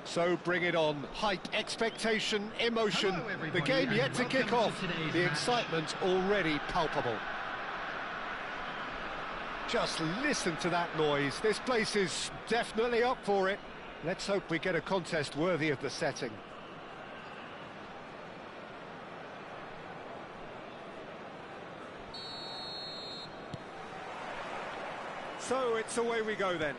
So bring it on. Hype, expectation, emotion. The game yet to kick off. The excitement already palpable. Just listen to that noise. This place is definitely up for it. Let's hope we get a contest worthy of the setting. So it's away we go then.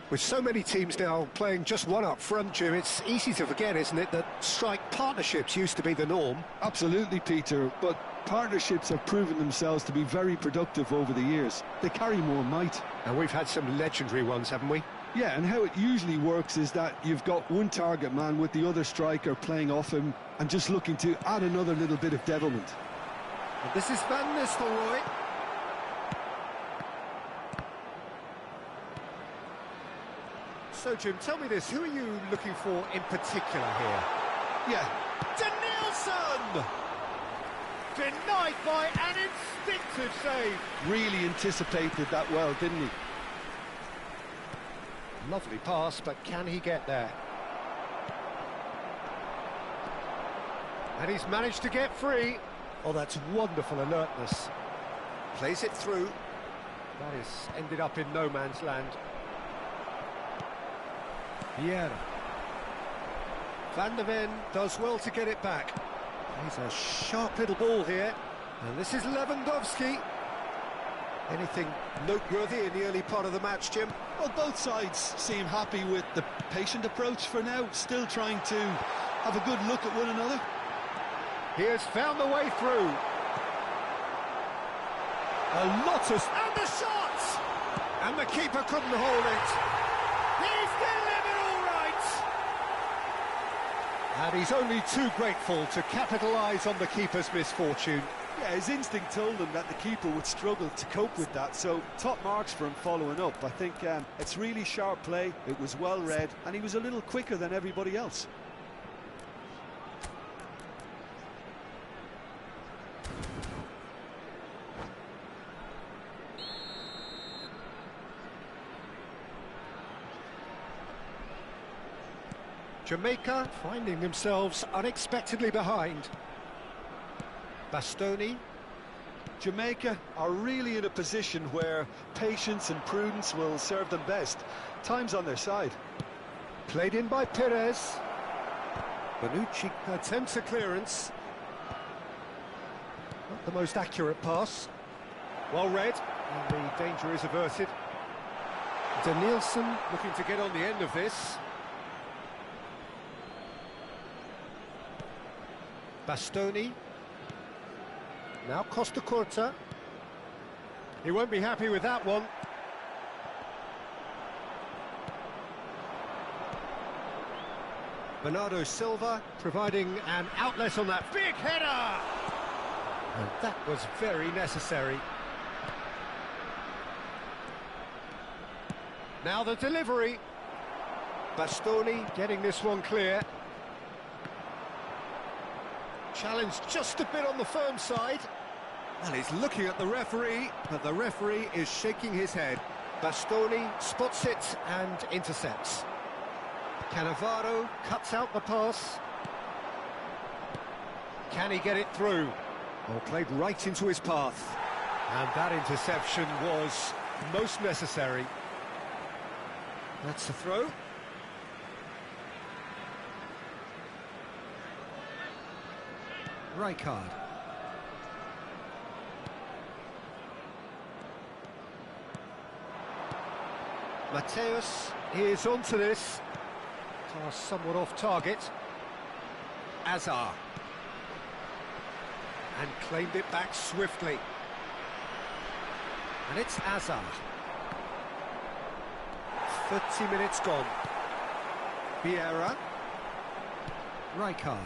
With so many teams now playing just one up front, Jim, it's easy to forget, isn't it, that strike partnerships used to be the norm? Absolutely, Peter, but partnerships have proven themselves to be very productive over the years. They carry more might. And we've had some legendary ones, haven't we? Yeah, and how it usually works is that you've got one target man with the other striker playing off him and just looking to add another little bit of devilment. And this is Van Nistelrooy. So, Jim, tell me this, who are you looking for in particular here? Yeah. Danielson! Denied by an instinctive save. Really anticipated that well, didn't he? Lovely pass, but can he get there? And he's managed to get free. Oh, that's wonderful alertness. Plays it through. That has ended up in no man's land. Vieira. Van der Ven does well to get it back. He's a sharp little ball here. And this is Lewandowski. Anything noteworthy in the early part of the match, Jim? Well, both sides seem happy with the patient approach for now, still trying to have a good look at one another. He has found the way through. A lot of... And the shot! And the keeper couldn't hold it. He's delivered all right! And he's only too grateful to capitalise on the keeper's misfortune. Yeah, his instinct told him that the keeper would struggle to cope with that, so top marks for him following up. I think it's really sharp play, it was well read, and he was a little quicker than everybody else. Jamaica finding themselves unexpectedly behind. Bastoni. Jamaica are really in a position where patience and prudence will serve them best. Time's on their side. Played in by Perez. Bonucci attempts a clearance. Not the most accurate pass. Well read, and the danger is averted. Danielson looking to get on the end of this. Bastoni. Now Costa Curta. He won't be happy with that one. Bernardo Silva providing an outlet on that big header! And that was very necessary. Now the delivery. Bastoni getting this one clear. Challenge just a bit on the firm side. And he's looking at the referee, but the referee is shaking his head. Bastoni spots it and intercepts. Cannavaro cuts out the pass. Can he get it through? Well, played right into his path. And that interception was most necessary. That's the throw. Rijkaard. Mateus is onto this. Pass somewhat off target. Azar. And claimed it back swiftly. And it's Azar. 30 minutes gone. Vieira. Rijkaard.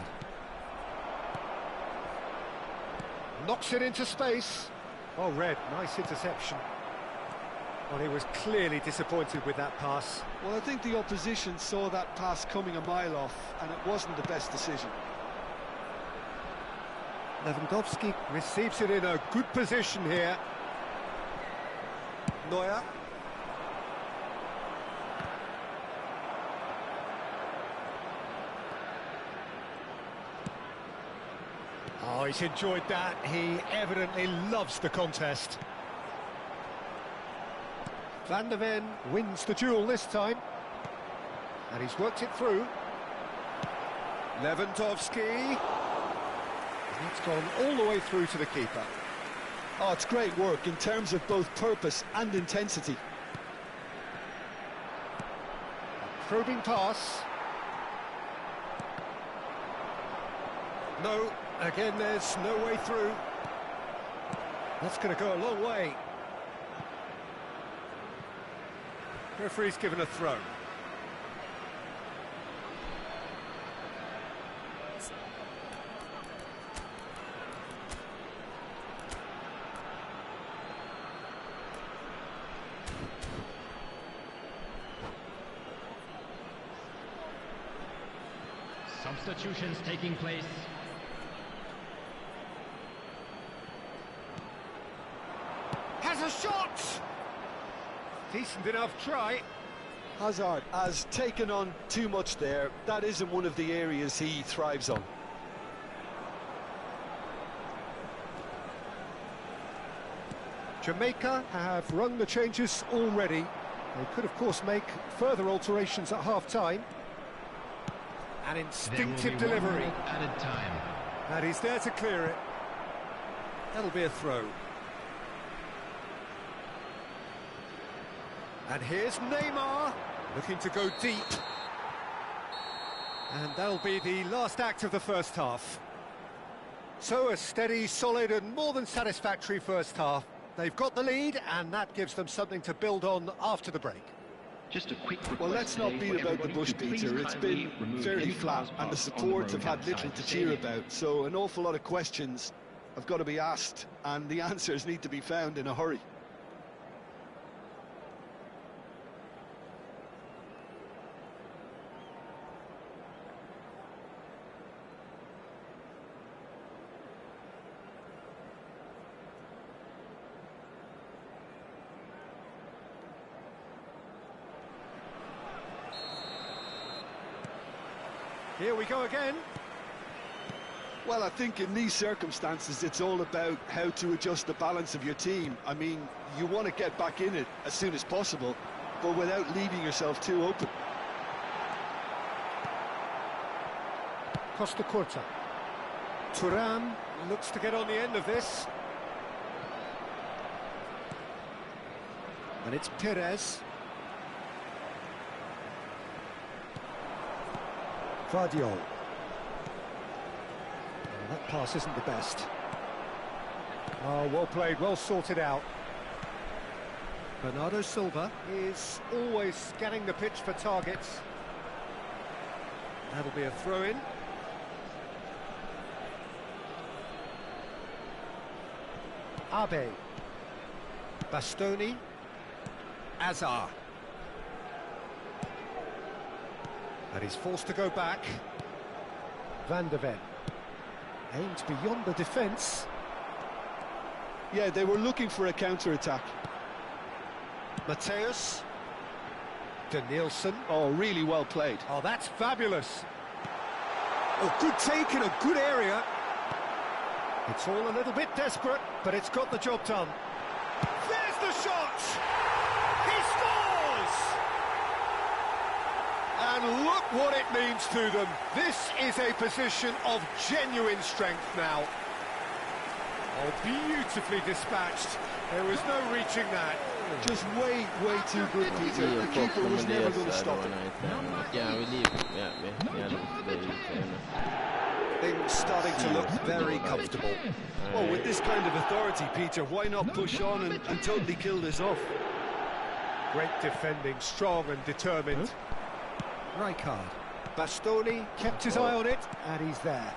Knocks it into space. Well read, nice interception. Well, he was clearly disappointed with that pass. Well, I think the opposition saw that pass coming a mile off, and it wasn't the best decision. Lewandowski receives it in a good position here. Neuer. Oh, he's enjoyed that. He evidently loves the contest. Van der Ven wins the duel this time. And he's worked it through. Lewandowski. It's gone all the way through to the keeper. Oh, it's great work in terms of both purpose and intensity. Probing pass. No, again there's no way through. That's going to go a long way. Referee's given a throw. Substitutions taking place. Has a shot! Decent enough try. Hazard has taken on too much there. That isn't one of the areas he thrives on. Jamaica have rung the changes already. They could, of course, make further alterations at half-time. An instinctive delivery. Added time. And he's there to clear it. That'll be a throw. And here's Neymar, looking to go deep. And that'll be the last act of the first half. So a steady, solid and more than satisfactory first half. They've got the lead, and that gives them something to build on after the break. Just a quick Well, let's not beat about the bush, Peter. It's been fairly flat, and the support have had little to cheer about. So an awful lot of questions have got to be asked, and the answers need to be found in a hurry. Here we go again. Well, I think in these circumstances, it's all about how to adjust the balance of your team. I mean, you want to get back in it as soon as possible, but without leaving yourself too open. Costa Curta. Thuram looks to get on the end of this. And it's Perez. Vardiol. That pass isn't the best. Oh, well played, well sorted out. Bernardo Silva is always scanning the pitch for targets. That'll be a throw-in. Abe. Bastoni. Azar. And he's forced to go back. Van der Ven. Aimed beyond the defence. Yeah, they were looking for a counter-attack. Mateus. Danielson. Oh, really well played. Oh, that's fabulous. Oh, good take in a good area. It's all a little bit desperate, but it's got the job done. There's the shot! He scores! And look what it means to them. This is a position of genuine strength now. Oh, beautifully dispatched. There was no reaching that. Just way too good, Peter. The keeper was never going to stop it. Yeah, we leave. Things starting to look very comfortable. Well, with this kind of authority, Peter, why not push on and totally kill this off? Great defending, strong and determined. Rijkaard. Bastoni kept his eye on it, and he's there.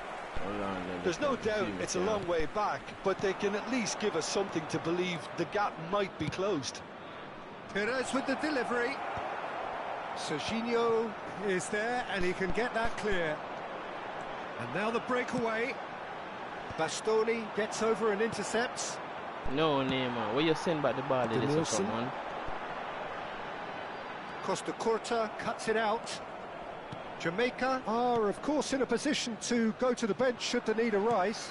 There's no doubt it's a long way back, but they can at least give us something to believe the gap might be closed. Perez with the delivery. Serginho is there, and he can get that clear. And now the breakaway. Bastoni gets over and intercepts. No, Neymar, where you send back the ball? Danielson. Costa Curta cuts it out. Jamaica are, of course, in a position to go to the bench should the need arise.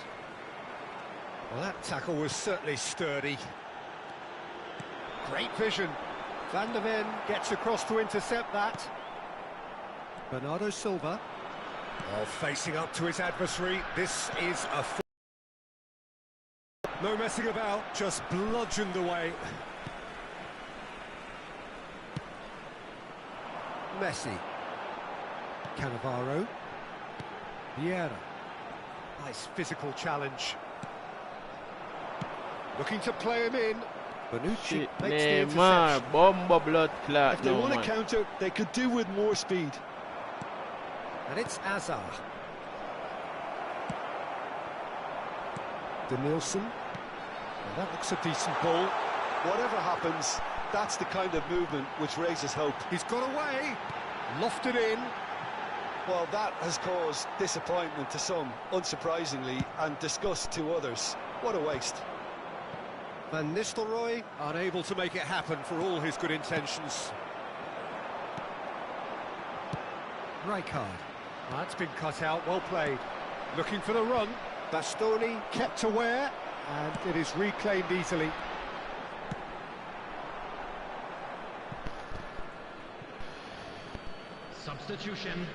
Well, that tackle was certainly sturdy. Great vision. Van der Ven gets across to intercept that. Bernardo Silva. Oh, facing up to his adversary. This is a... No messing about, just bludgeoned away. Messi. Cannavaro. Vieira. Nice physical challenge. Looking to play him in. Bonucci makes the interception. Bomba blood clot. If they want to counter, they could do with more speed. And it's Azar. Denilson. Well, that looks a decent ball. Whatever happens, that's the kind of movement which raises hope. He's got away. Lofted in. Well, that has caused disappointment to some, unsurprisingly, and disgust to others. What a waste. Van Nistelrooy unable to make it happen for all his good intentions. Rijkaard. That's been cut out, well played. Looking for the run. Bastoni kept aware, and it is reclaimed easily. Substitution.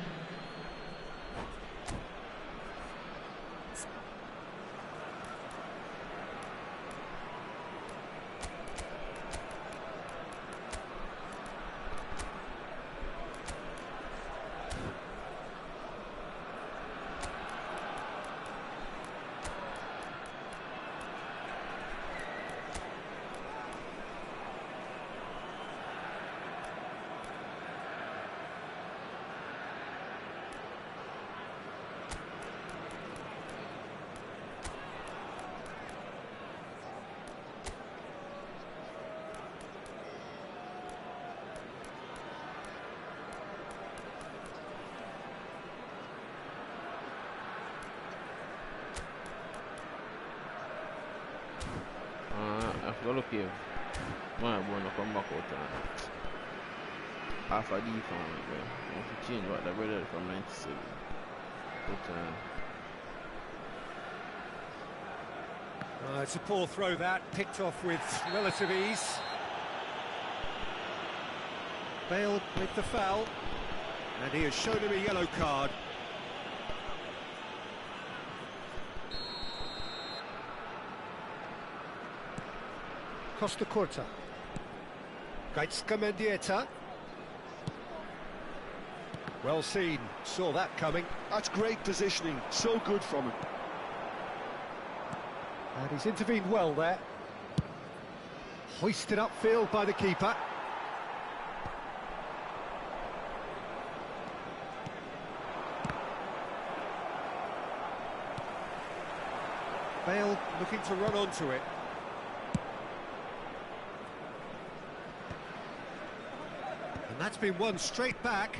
Go look here. My boy no come back out half a D from it, bro. I want to change what the brother from 97. But It's a poor throw that, picked off with relative ease. Bale with the foul, and he has shown him a yellow card. Costa Curta. Gaitska Mendieta. Well seen, saw that coming. That's great positioning, so good from him. And he's intervened well there. Hoisted upfield by the keeper. Bale looking to run onto it. And that's been won straight back.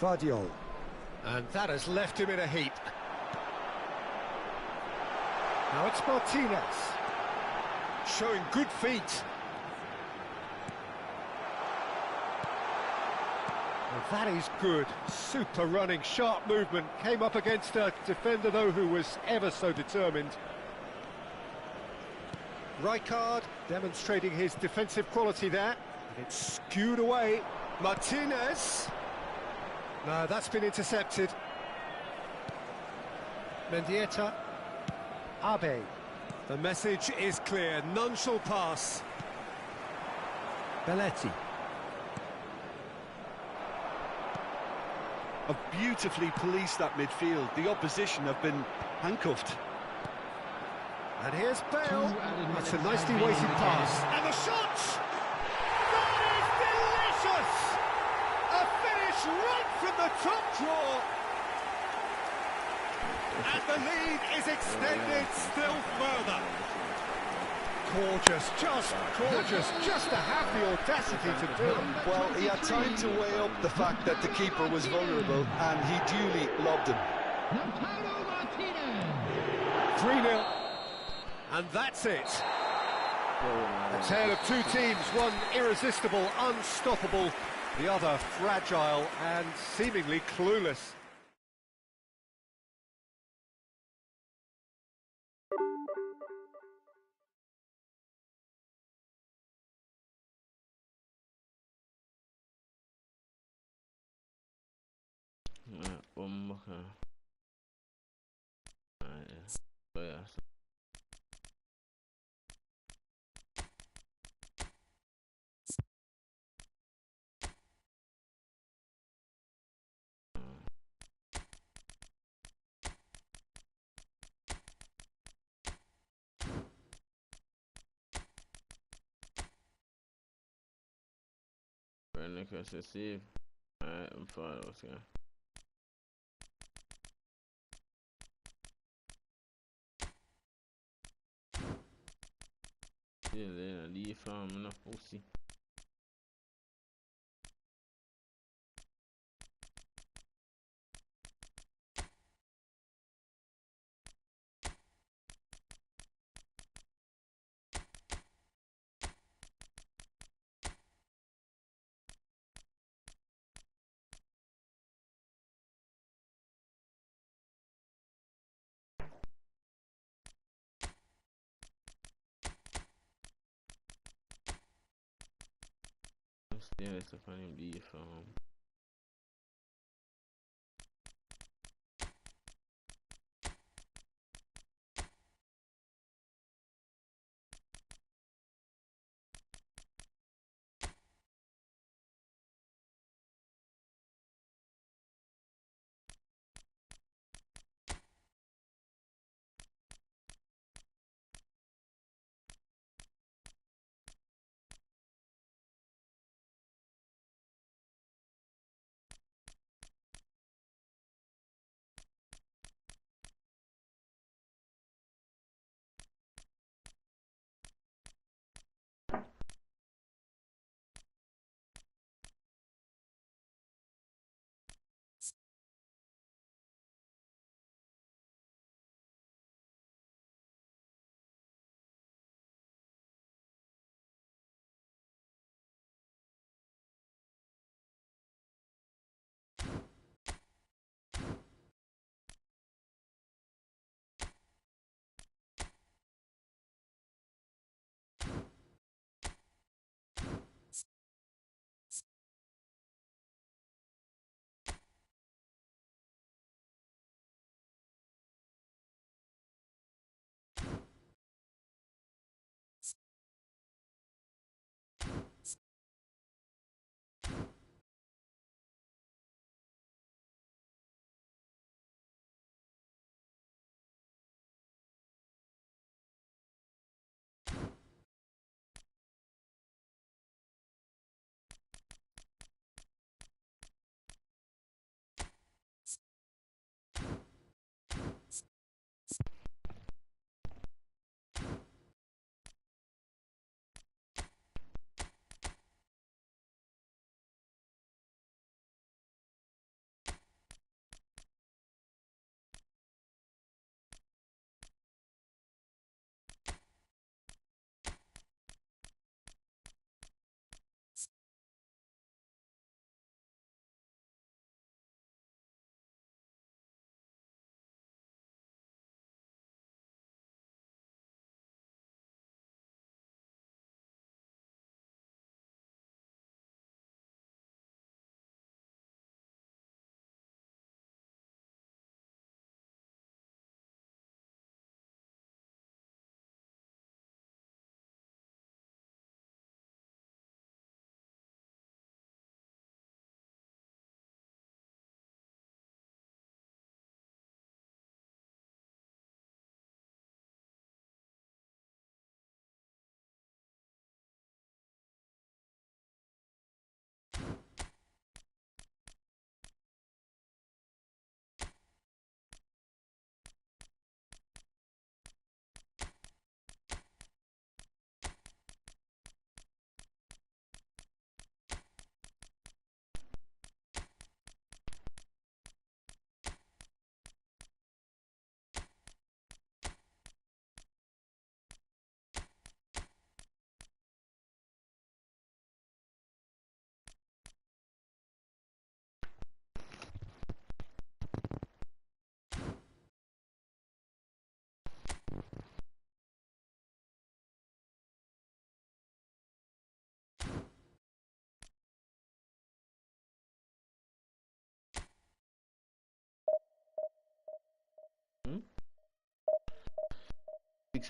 Vardiol. And that has left him in a heap. Now it's Martinez. Showing good feet. Well, that is good. Super running, sharp movement. Came up against a defender, though, who was ever so determined. Rijkaard demonstrating his defensive quality there. And it's skewed away. Martinez. No, that's been intercepted. Mendieta. Abe. The message is clear. None shall pass. Belletti. Have beautifully policed that midfield. The opposition have been handcuffed. And here's Bale. That's a nicely weighted pass. And the shot! That is delicious! A finish right from the top draw. And the lead is extended still further. Gorgeous, just to have the audacity to do it. Well, he had time to weigh up the fact that the keeper was vulnerable, and he duly lobbed him. 3-0. And that's it. A tale of two teams, one irresistible, unstoppable, the other fragile and seemingly clueless. Bomba. Yeah. Brandon can save. Alright, I'm fine. Okay. Yeah, then I leave enough pussy. Yeah, it's a funny leave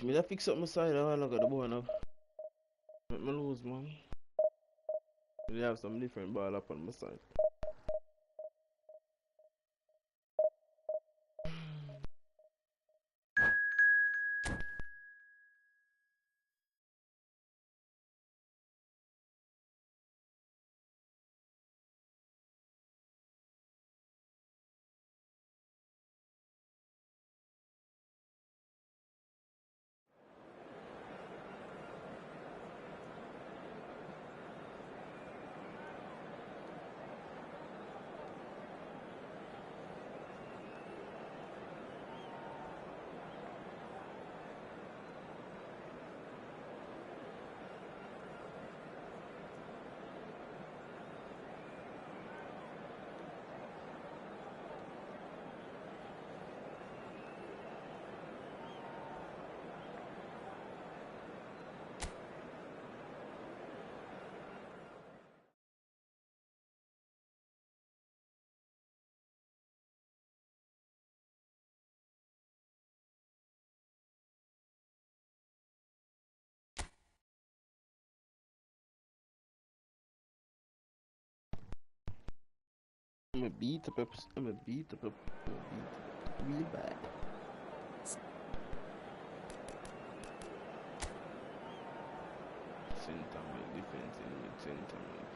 Me that fix up my side a while ago, the ball now. Make me lose, man. We have some different ball up on my side. I'm a beat up, real bad. Center mid, defense in mid, center mid.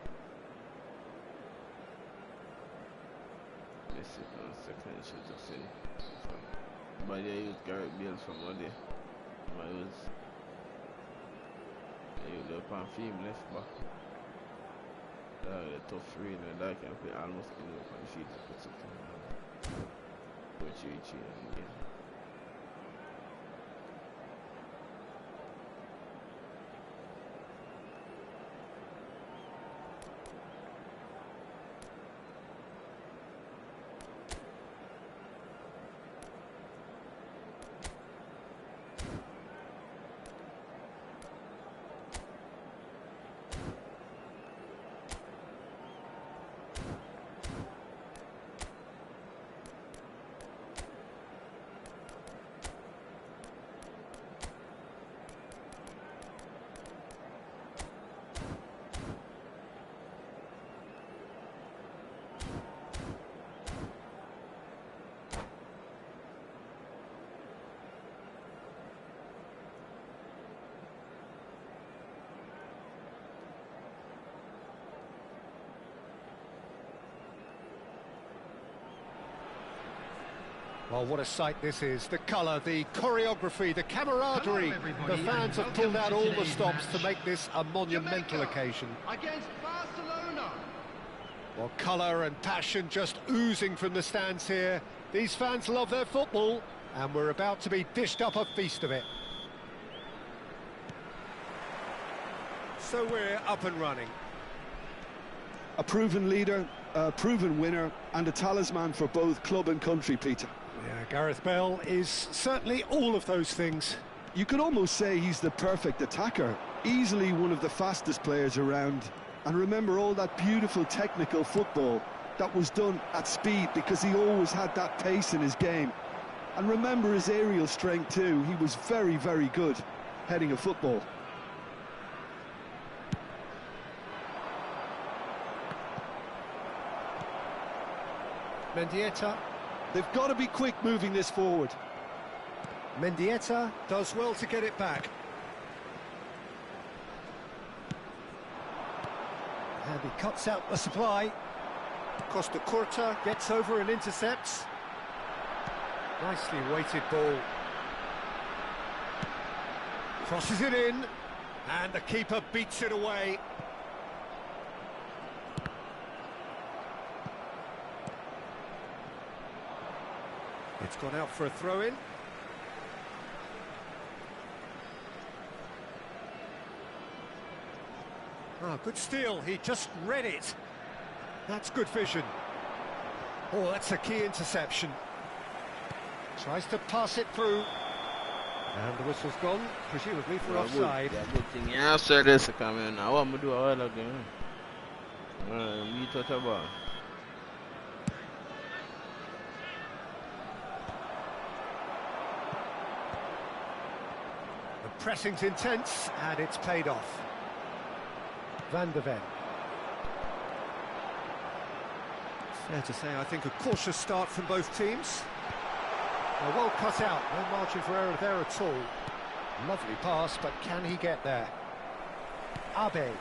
Messi on second shoot of sin. But yeah, you Garrett Bale from one day. I was up on film left back. A tough rain and I can play almost anywhere on the field to put something on. Which you and yeah. Well, what a sight this is. The colour, the choreography, the camaraderie. The fans have pulled out all the stops to make this a monumental occasion. Against Barcelona. Well, colour and passion just oozing from the stands here. These fans love their football, and we're about to be dished up a feast of it. So we're up and running. A proven leader, a proven winner, and a talisman for both club and country, Peter. Yeah, Gareth Bale is certainly all of those things. You could almost say he's the perfect attacker, easily one of the fastest players around. And remember all that beautiful technical football that was done at speed, because he always had that pace in his game. And remember his aerial strength too. He was very, very good heading a football. Mendieta. They've got to be quick moving this forward. Mendieta does well to get it back. And he cuts out the supply. Costa Curta gets over and intercepts. Nicely weighted ball. Crosses it in, and the keeper beats it away. It's gone out for a throw-in. Ah, good steal, he just read it. That's good vision. Oh, that's a key interception. Tries to pass it through. And the whistle's gone, presumably for offside. Yeah, good thing. Yeah, I said this coming now. What am I do a while ago? We touch a ball. Pressing's intense, and it's paid off. Van de Ven. Fair to say, I think, a cautious start from both teams. Well cut out, no margin for error there at all. Lovely pass, but can he get there? Abe.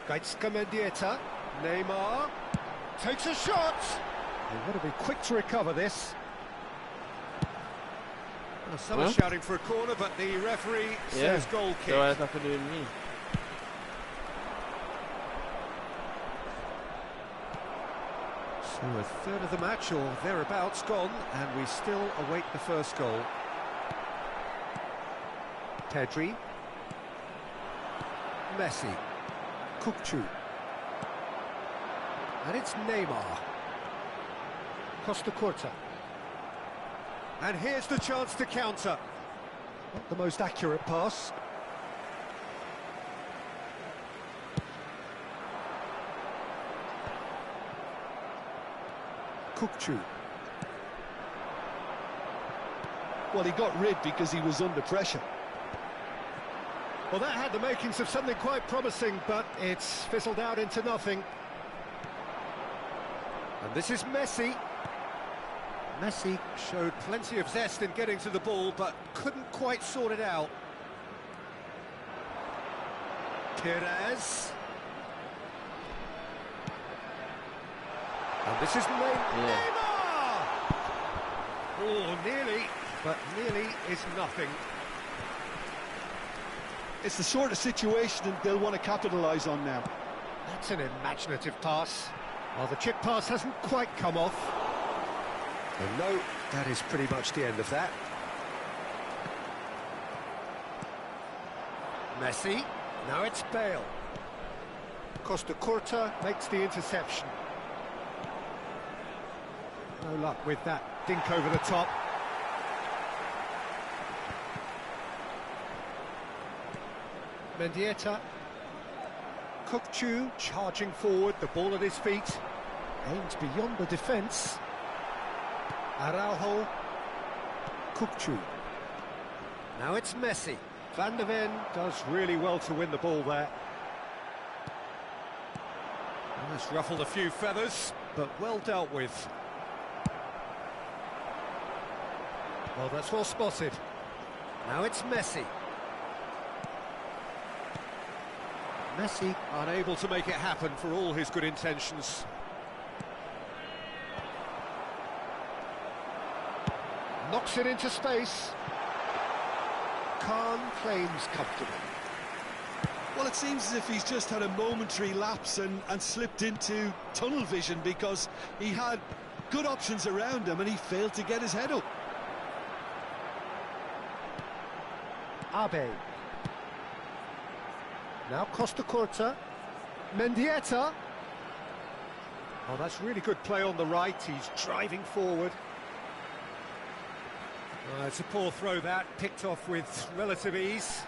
Gaitska Mendieta. Neymar. Takes a shot! They've got to be quick to recover this. Well, someone's shouting for a corner, but the referee says goal kick. So that's nothing to do with me. So a third of the match, or thereabouts, gone, and we still await the first goal. Pedri. Messi. Kukçu. And it's Neymar. Costa Curta. And here's the chance to counter. Not the most accurate pass. Kukçu. Well, he got rid because he was under pressure. Well, that had the makings of something quite promising, but it's fizzled out into nothing. And this is Messi. Messi showed plenty of zest in getting to the ball, but couldn't quite sort it out. Perez. And this is Neymar! Oh, nearly, but nearly is nothing. It's the sort of situation they'll want to capitalise on now. That's an imaginative pass. Well, the chip pass hasn't quite come off. And no, that is pretty much the end of that. Messi, now it's Bale. Costa Curta makes the interception. No luck with that dink over the top. Mendieta. Kukçu charging forward, the ball at his feet. Aims beyond the defence. Araujo. Kukçu. Now it's Messi. Van de Ven does really well to win the ball there. Almost ruffled a few feathers, but well dealt with. Well, that's well spotted. Now it's Messi. Messi unable to make it happen for all his good intentions. Knocks it into space. Khan claims comfortable. Well, it seems as if he's just had a momentary lapse and slipped into tunnel vision, because he had good options around him and he failed to get his head up. Abe. Now Costa Curta. Mendieta. Oh, that's really good play on the right. He's driving forward. It's a poor throw that, picked off with relative ease.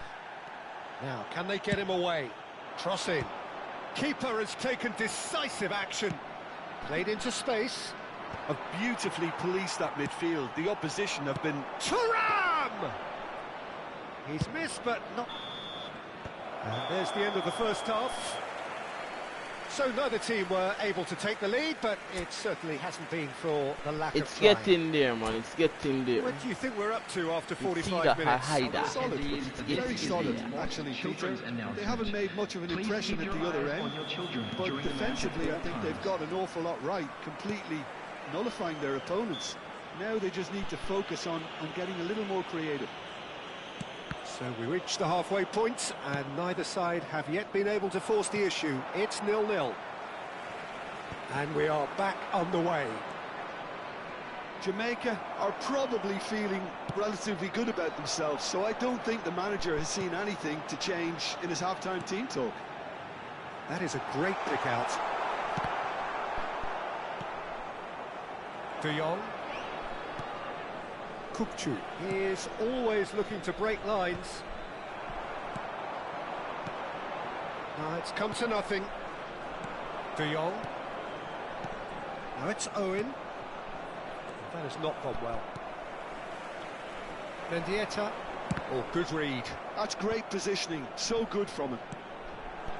Now, can they get him away? Cross in. Keeper has taken decisive action. Played into space. Have beautifully policed that midfield. The opposition have been... Thuram! He's missed, but not... And there's the end of the first half. So neither team were able to take the lead, but it certainly hasn't been for the lack of trying. It's getting there, man. It's getting there. What do you think we're up to after 45 minutes? Solid. Very solid, actually, Peter. They haven't made much of an impression at the other end, but defensively I think they've got an awful lot right, completely nullifying their opponents. Now they just need to focus on getting a little more creative. So we reach the halfway point, and neither side have yet been able to force the issue. It's 0-0. And we are back underway. Jamaica are probably feeling relatively good about themselves, so I don't think the manager has seen anything to change in his half-time team talk. That is a great pick out. De Jong. Kukçu. He is always looking to break lines. It's come to nothing. De Jong. Now it's Owen. That has not gone well. Mendieta. Oh, good read. That's great positioning, so good from him.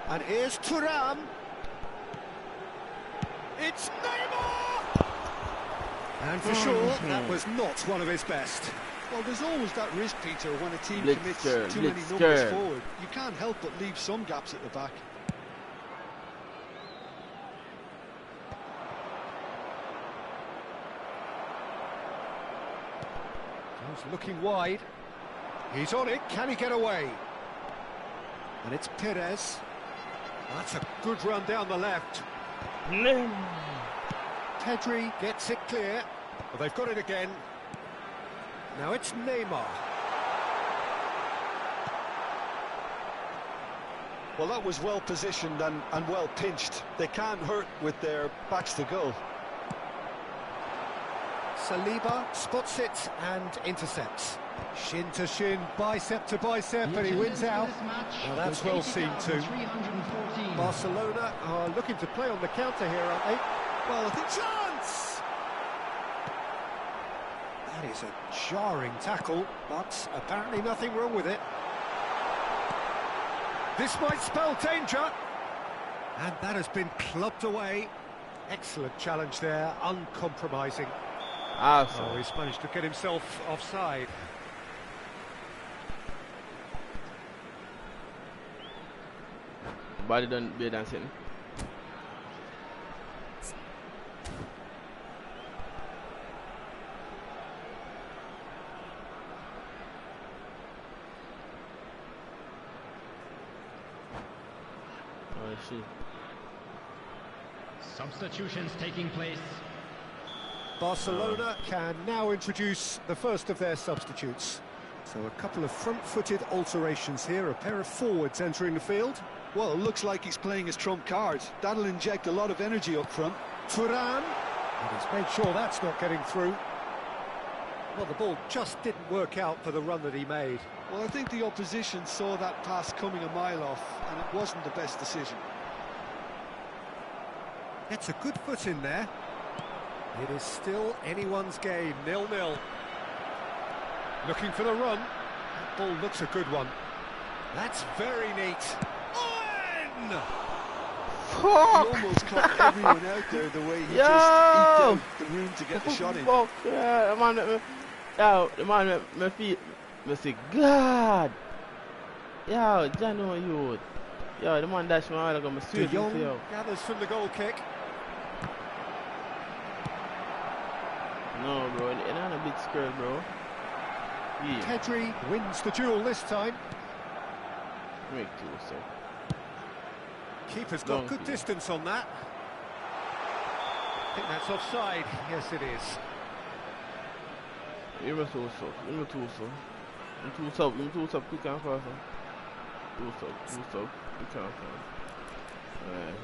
And here's Thuram. It's Neymar! And for sure, that was not one of his best. Well, there's always that risk, Peter, when a team commits Blitzker, too many numbers forward. You can't help but leave some gaps at the back. He's looking wide. He's on it. Can he get away? And it's Perez. That's a good run down the left. Pedri gets it clear. Well, they've got it again. Now it's Neymar. Well, that was well positioned and well pinched. They can't hurt with their backs to goal. Saliba spots it and intercepts. Shin to shin, bicep to bicep, and he wins out. Well, that's well seen too. Barcelona are looking to play on the counter here, aren't they? Well, I think chance! That is a jarring tackle, but apparently nothing wrong with it. This might spell danger. And that has been clubbed away. Excellent challenge there, uncompromising. Awesome. Oh, he's managed to get himself offside. Body done be dancing. Oh shit. Substitutions taking place. Barcelona can now introduce the first of their substitutes. So a couple of front-footed alterations here, a pair of forwards entering the field. Well, it looks like he's playing his trump card. That'll inject a lot of energy up front. Thuram, and he's made sure that's not getting through. Well, the ball just didn't work out for the run that he made. Well, I think the opposition saw that pass coming a mile off, and it wasn't the best decision. Gets a good foot in there. It is still anyone's game, 0-0. Looking for the run. That ball looks a good one. That's very neat. Owen! He almost caught everyone out there the way he just eked out the room to get the shot in. Fuck, yeah, the man me feel, me say, God! Yo, Jano youth. Yo, the man dash me all like I'm De Jong gathers from the goal kick. No, bro, it's not a big skirt, bro. Yeah. Pedri wins the duel this time. Make two, so. Keeper's got good distance on that. I think that's offside. Yes, it is. Give me two, quick and fast. Two sub, quick and fast. Alright.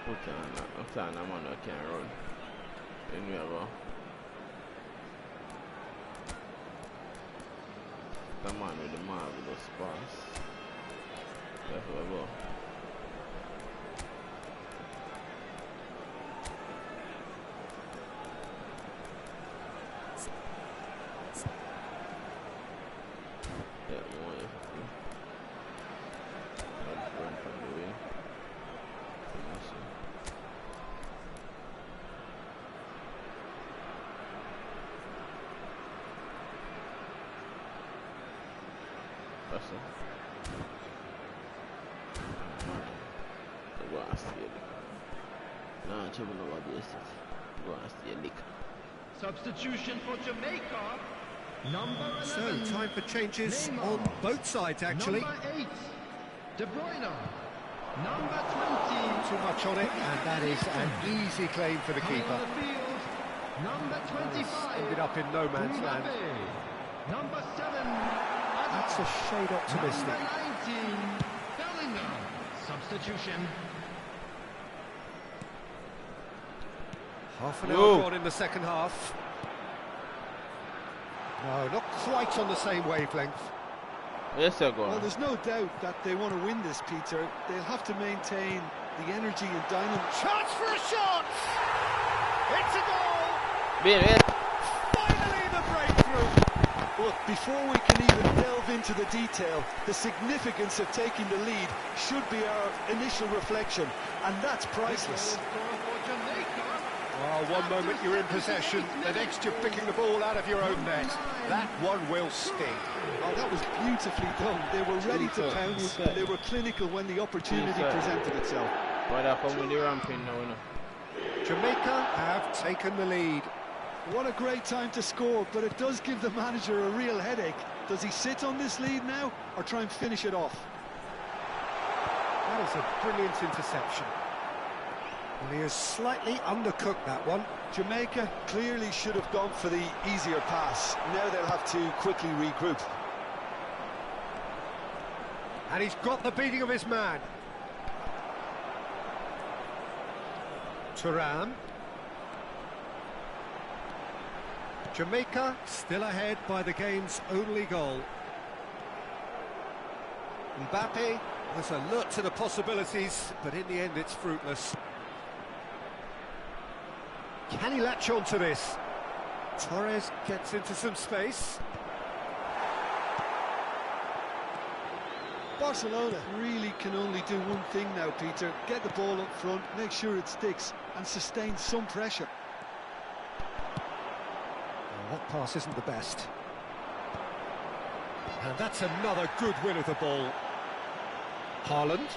Okay, I'm on, I can't run. Then we have a... The man with the marvelous pass. That's where I go. Yeah, more effective. I'll run from the way. Substitution for Jamaica. Number 11. So, time for changes Neymar. on both sides, actually. Number 8. De Bruyne. Number 20. Too much on it, and that is an easy claim for the Coming keeper. on the field. Number 25. Ended up in no man's land. Mbappe. Number 7. That's a shade optimistic. Number 19. Bellingham. Substitution. Half an hour gone in the second half. No, not quite on the same wavelength. Yes, sir, go on. Well, there's no doubt that they want to win this, Peter. They'll have to maintain the energy and dynamism. Chance for a shot! It's a goal! Finally the breakthrough. Look, before we can even delve into the detail, the significance of taking the lead should be our initial reflection, and that's priceless. Well, one moment you're in possession, the next you're picking the ball out of your own net. That one will sting. Oh, that was beautifully done. They were ready to pounce, and they were clinical when the opportunity presented itself. Jamaica have taken the lead. What a great time to score, but it does give the manager a real headache. Does he sit on this lead now, or try and finish it off? That is a brilliant interception. Well, he has slightly undercooked that one. Jamaica clearly should have gone for the easier pass. Now they'll have to quickly regroup. And he's got the beating of his man. Thuram. Jamaica still ahead by the game's only goal. Mbappe was alert to the possibilities, but in the end it's fruitless. Can he latch on to this? Torres gets into some space. Barcelona really can only do one thing now, Peter. Get the ball up front, make sure it sticks, and sustain some pressure. That pass isn't the best. And that's another good win of the ball. Haaland.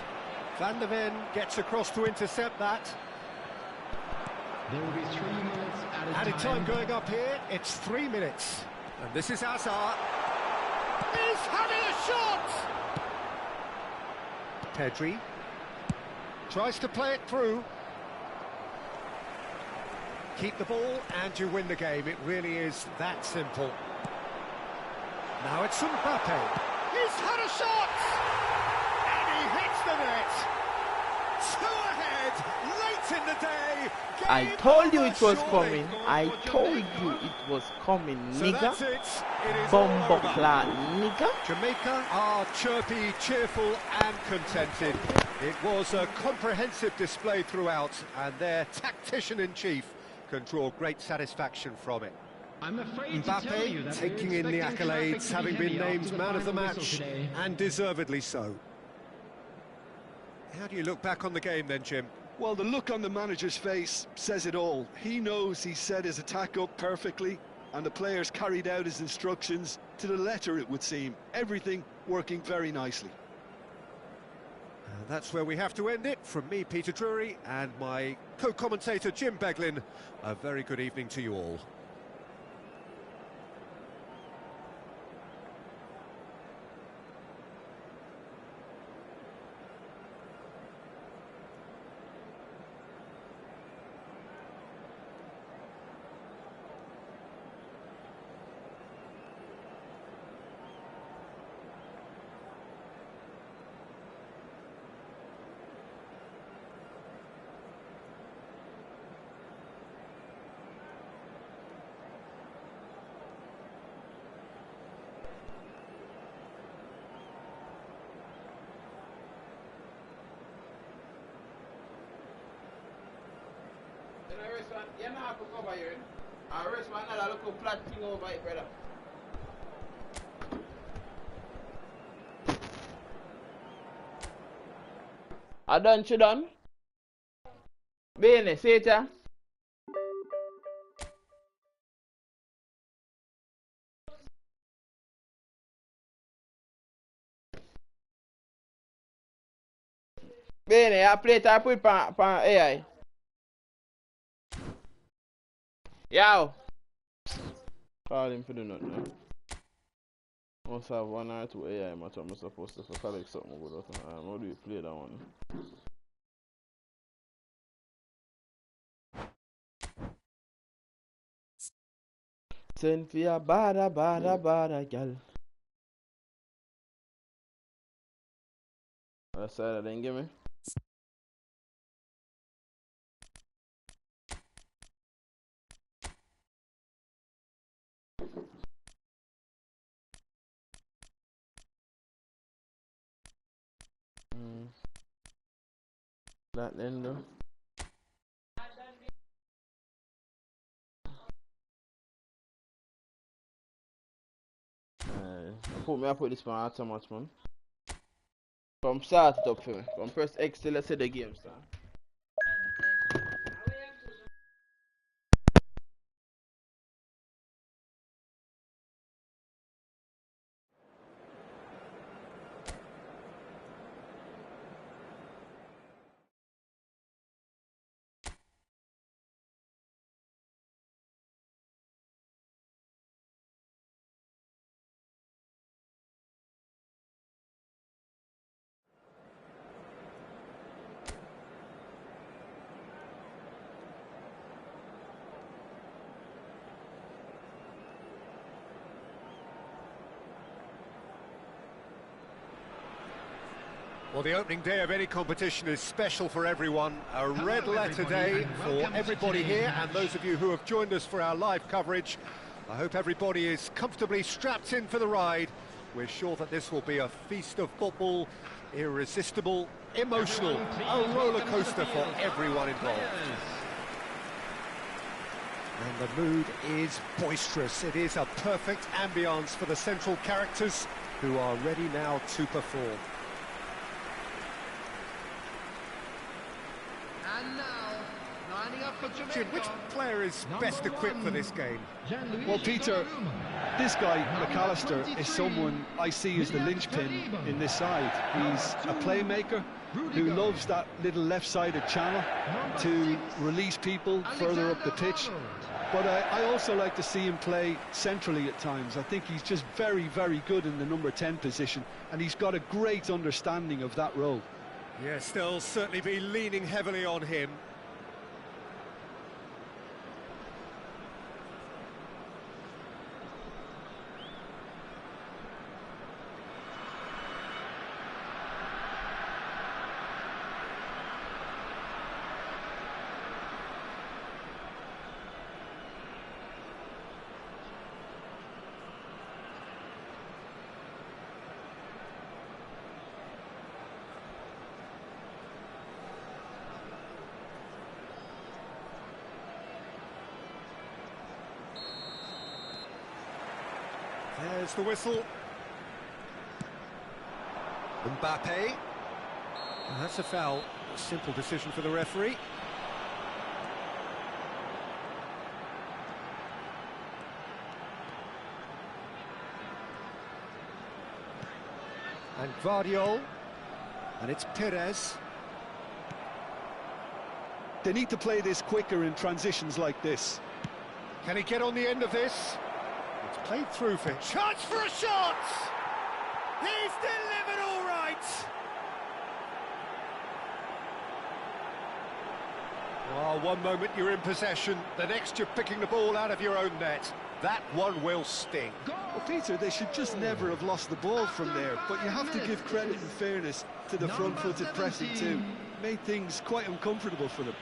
Van der Ven gets across to intercept that. There will be 3 minutes Added time going up here, it's 3 minutes. And this is Hazard. He's having a shot! Pedri tries to play it through. Keep the ball and you win the game. It really is that simple. Now it's Mbappe. He's had a shot! And he hits the net. 2 ahead, late in the day. I told you it was coming. I told you it was coming, nigga. So that's it. Bombo clat, nigga. Jamaica are chirpy, cheerful and contented. It was a comprehensive display throughout, and their tactician-in-chief can draw great satisfaction from it. I'm afraid to tell you Mbappe that taking we're in the expecting traffic accolades, to be having been heavy after named the man of the final whistle match, today. and deservedly so. How do you look back on the game then, Jim? Well, the look on the manager's face says it all. He knows he set his attack up perfectly, and the players carried out his instructions to the letter, it would seem. Everything working very nicely. That's where we have to end it. From me, Peter Drury, and my co-commentator, Jim Beglin, a very good evening to you all. You don't have to cover here. I rest one another little flat thing over it, brother. I done, she done. Bene, see it, Bene, I play it, I put it on AI. Yo! Call him for the nothing. Must have 1 or 2 AI match. I'm supposed to collect something good out of time. How do you play that one? Send for your bada girl. Other side of then give me. That then though. I put this man out so much, man. From start it up for me. From press X till I see the game start. Well, the opening day of any competition is special for everyone. A red letter day for everybody here, and those of you who have joined us for our live coverage. I hope everybody is comfortably strapped in for the ride. We're sure that this will be a feast of football, irresistible, emotional, a roller coaster for everyone involved. And the mood is boisterous. It is a perfect ambience for the central characters who are ready now to perform. And now, lining up for Jamaica. Jim, which player is best equipped for this game? Well, Peter, this guy, McAllister, is someone I see as the linchpin in this side. He's a playmaker who loves that little left-sided channel to release people further up the pitch. But I also like to see him play centrally at times. I think he's just very, very good in the number 10 position, and he's got a great understanding of that role. Yes, they'll certainly be leaning heavily on him. There's the whistle. Mbappe. And that's a foul. A simple decision for the referee. And Guardiola. And it's Perez. They need to play this quicker in transitions like this. Can he get on the end of this? It's played through for him. Chance for a shot! He's delivered all right! Oh, one moment you're in possession, the next you're picking the ball out of your own net. That one will sting. Well, Peter, they should just never have lost the ball from there, but you have to give credit and fairness to the front-footed pressing too. Made things quite uncomfortable for them.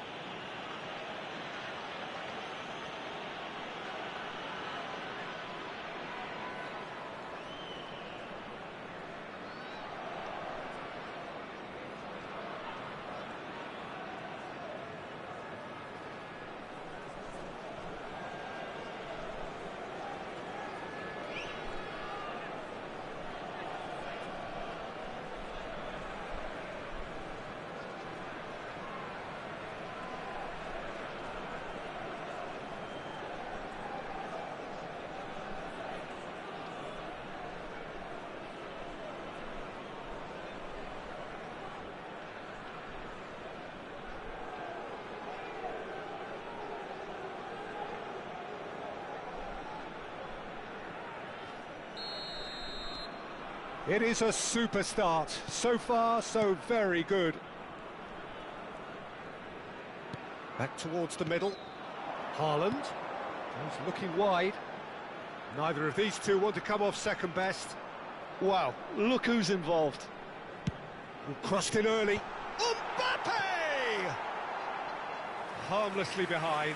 It is a super start. So far, so very good. Back towards the middle. Haaland. He's looking wide. Neither of these two want to come off second best. Wow, look who's involved. Crossed in early. Mbappe! Harmlessly behind.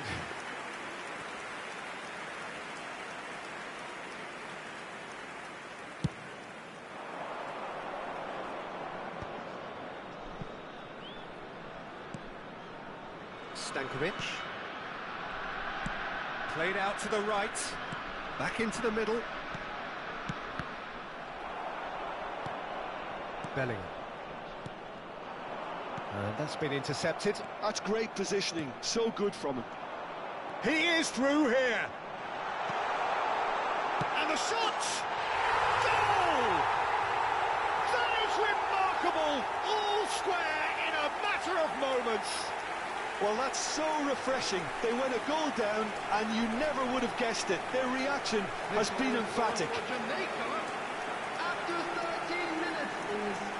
Stankovic. Played out to the right. Back into the middle. Bellingham. And that's been intercepted. That's great positioning, so good from him. He is through here. And the shot! Goal! That is remarkable! All square in a matter of moments. Well, that's so refreshing. They went a goal down, and you never would have guessed it. Their reaction has been emphatic. After 13 minutes is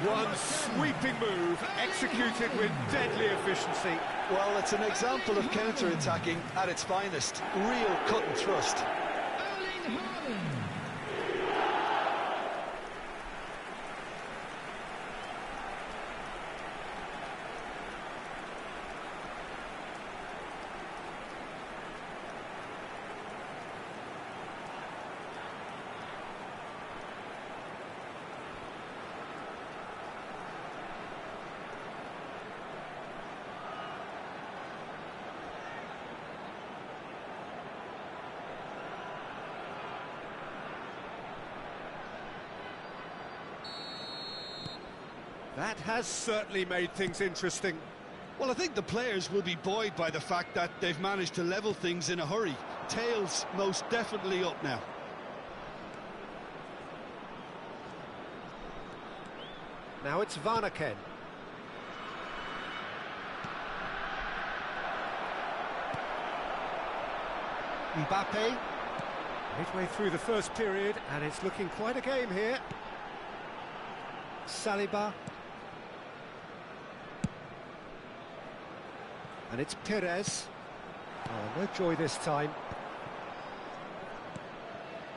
One sweeping move, executed with deadly efficiency. Well, it's an example of counter-attacking at its finest. Real cut and thrust. Erling Haaland. That has certainly made things interesting. Well, I think the players will be buoyed by the fact that they've managed to level things in a hurry. Tails most definitely up now. Now it's Varnaken. Mbappe. Midway through the first period, and it's looking quite a game here. Saliba. And it's Perez. Oh, no joy this time.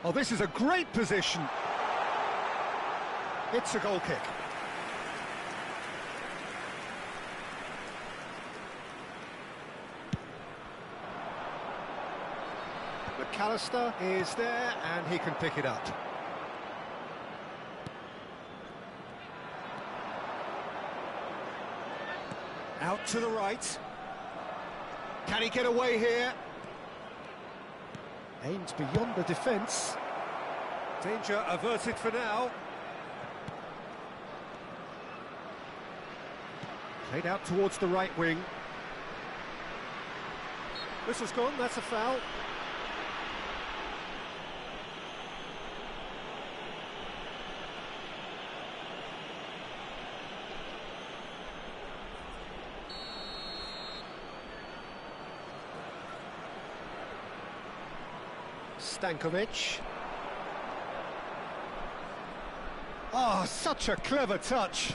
Oh, this is a great position. It's a goal kick. McAllister is there, and he can pick it up. Out to the right. Can he get away here? Aims beyond the defence. Danger averted for now. Played out towards the right wing. Whistle's gone, that's a foul. Stankovic. Oh, such a clever touch.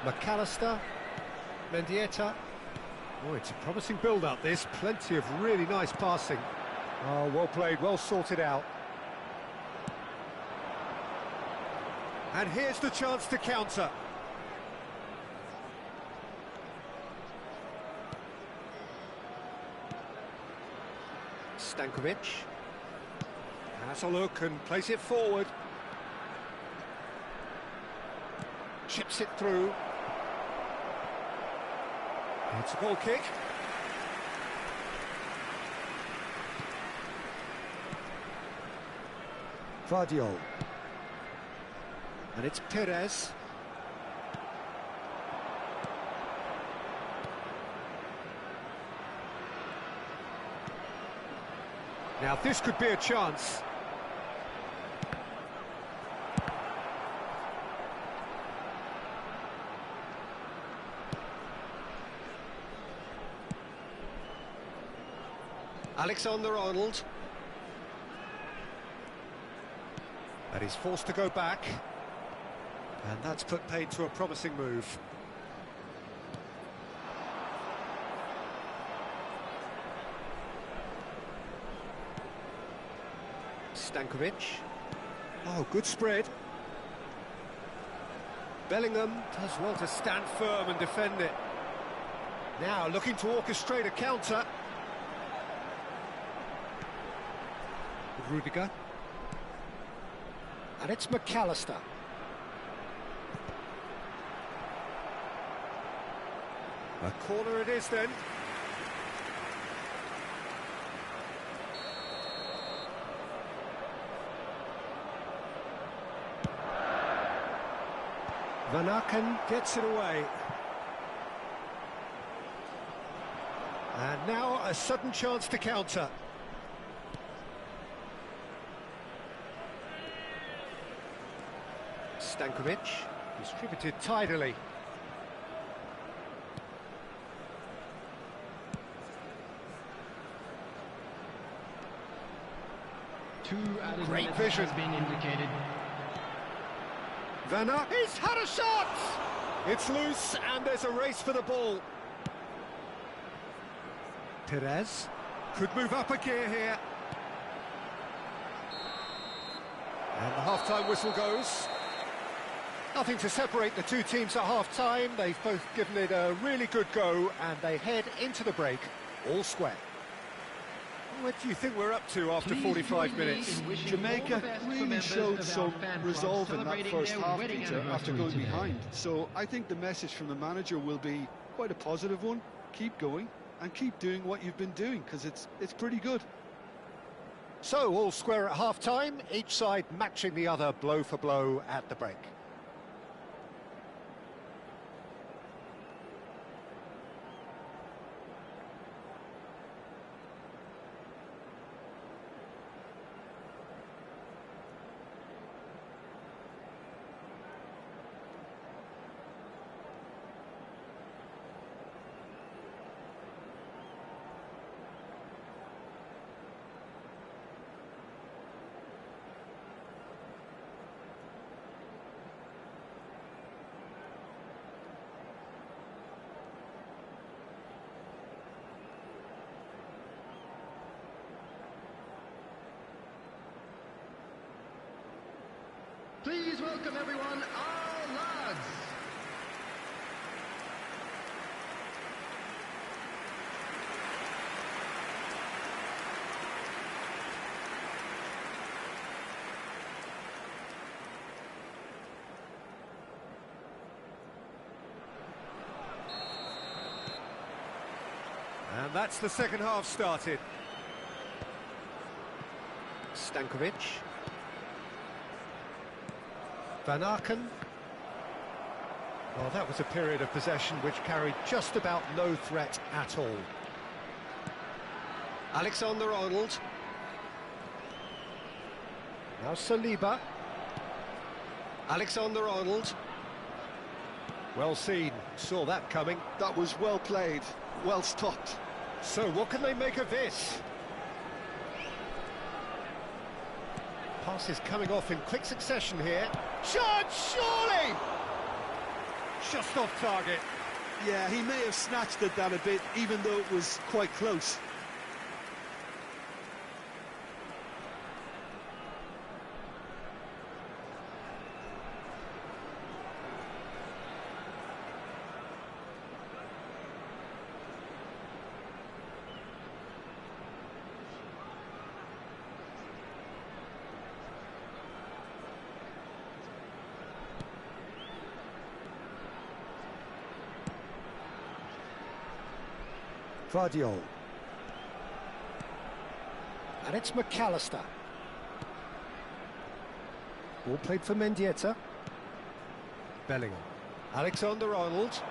McAllister. Mendieta. Oh, it's a promising build-up, this. Plenty of really nice passing. Oh, well played, well sorted out. And here's the chance to counter. Stankovic has a look and plays it forward. Chips it through. It's a goal kick. Vardiol. And it's Perez. Now this could be a chance. Alexander-Arnold. And he's forced to go back. And that's put paid to a promising move. Stankovic. Oh, good spread. Bellingham does well to stand firm and defend it. Now looking to orchestrate a counter. Rudiger. And it's McAllister. A corner it is then. Van Aken gets it away. And now a sudden chance to counter. Stankovic, distributed tidily. Great vision. Has been indicated. Van Aken, he's had a shot! It's loose and there's a race for the ball. Perez could move up a gear here. And the half-time whistle goes. Nothing to separate the two teams at half-time. They've both given it a really good go and they head into the break all square. What do you think we're up to after 45 minutes? Jamaica really showed some resolve in that first half, Peter, after going behind. So I think the message from the manager will be quite a positive one. Keep going and keep doing what you've been doing, because it's pretty good. So, all square at half-time, each side matching the other blow for blow at the break. Please welcome everyone, our lads. And that's the second half started. Stankovic. Van Aken. Well, that was a period of possession which carried just about no threat at all. Alexander-Arnold. Now Saliba. Alexander-Arnold. Well seen, saw that coming. That was well played, well stopped. So what can they make of this? Passes coming off in quick succession here. Shot, surely! Just off target. Yeah, he may have snatched at that a bit, even though it was quite close. Vardiol. And it's McAllister. Ball played for Mendieta. Bellingham. Alexander-Arnold.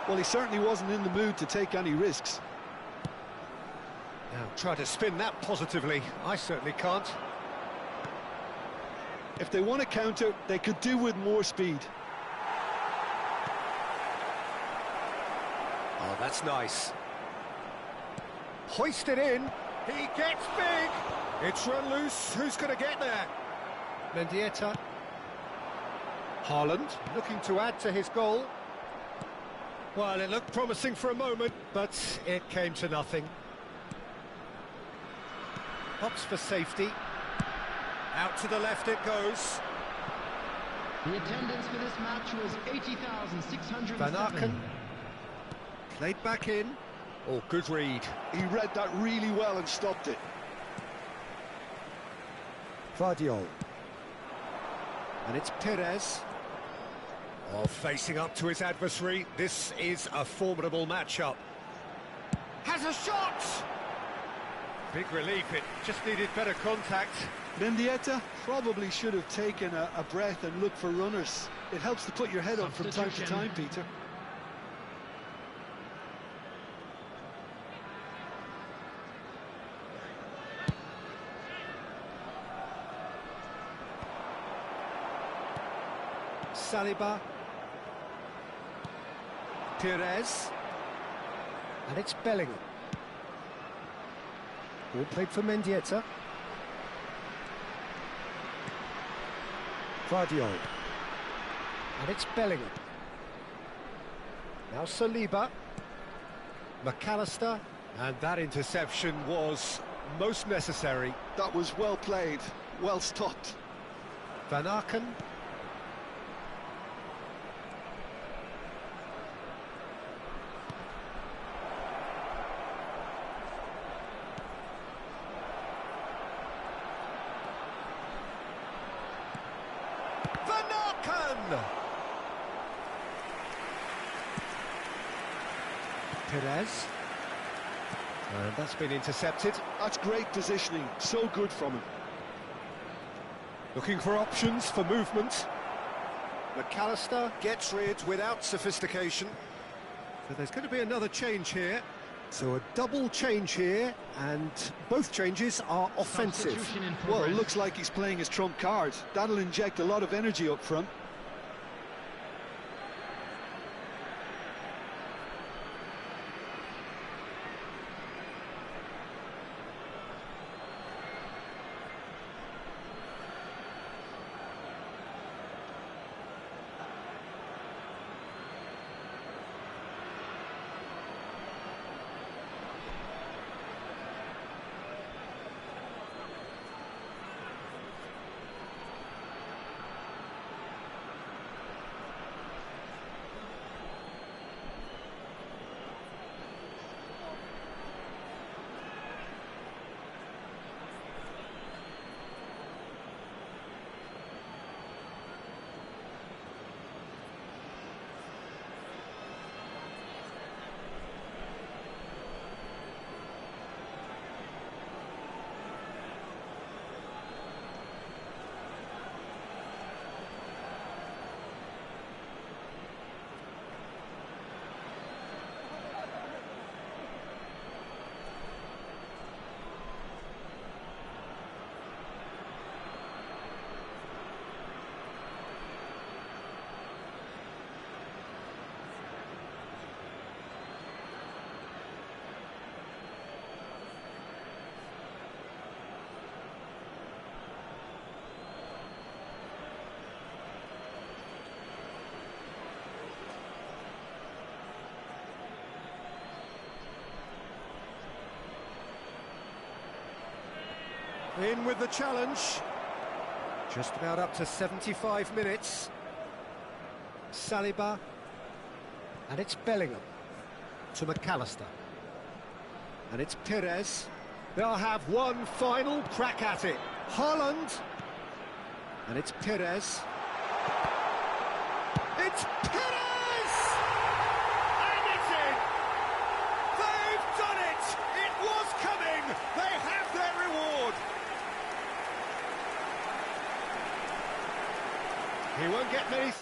Well, he certainly wasn't in the mood to take any risks. Now, try to spin that positively. I certainly can't. If they want to counter, they could do with more speed. Oh, that's nice. Hoisted in, he gets big, it's run loose, who's going to get there? Mendieta. Haaland looking to add to his goal. Well, it looked promising for a moment, but it came to nothing. Pops for safety. Out to the left it goes. The attendance for this match was 80,607. Van Aken. Played back in. Oh, good read. He read that really well and stopped it. Vardiol. And it's Perez. Oh, facing up to his adversary. This is a formidable matchup. Has a shot! Big relief, it just needed better contact. Mendieta probably should have taken a breath and looked for runners. It helps to put your head up from time to time, Peter. Saliba. Pires. And it's Bellingham. Ball played for Mendieta. Guardiola. And it's Bellingham. Now Saliba. McAllister. And that interception was most necessary. That was well played, well stopped. Van Aken. Pires. And that's been intercepted. That's great positioning, so good from him. Looking for options for movement. McAllister gets rid without sophistication. So there's going to be another change here. So a double change here, and both changes are offensive. Well, it looks like he's playing his trump card. That'll inject a lot of energy up front. In with the challenge. Just about up to 75 minutes. Saliba. And it's Bellingham to McAllister. And it's Pires. They'll have one final crack at it. Haaland. And it's Pires. It's Pires! And it's in! They've done it! It was coming! They have their reward! He won't get many...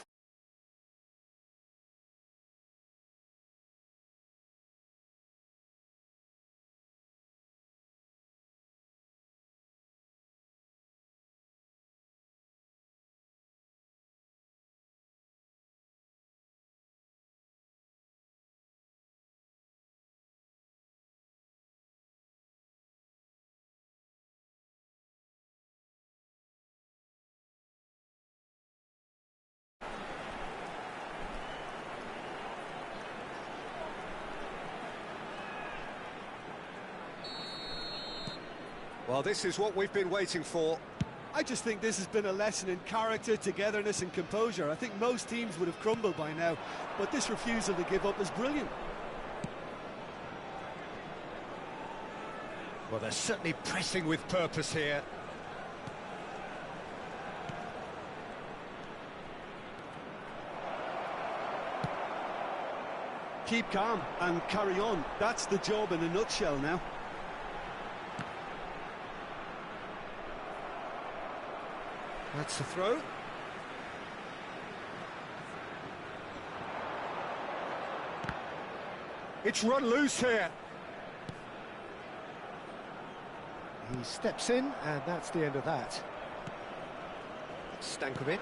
Well, this is what we've been waiting for. I just think this has been a lesson in character, togetherness and composure. I think most teams would have crumbled by now, but this refusal to give up is brilliant. Well, they're certainly pressing with purpose here. Keep calm and carry on. That's the job in a nutshell now. That's the throw. It's run loose here. He steps in, and that's the end of that. Stankovic.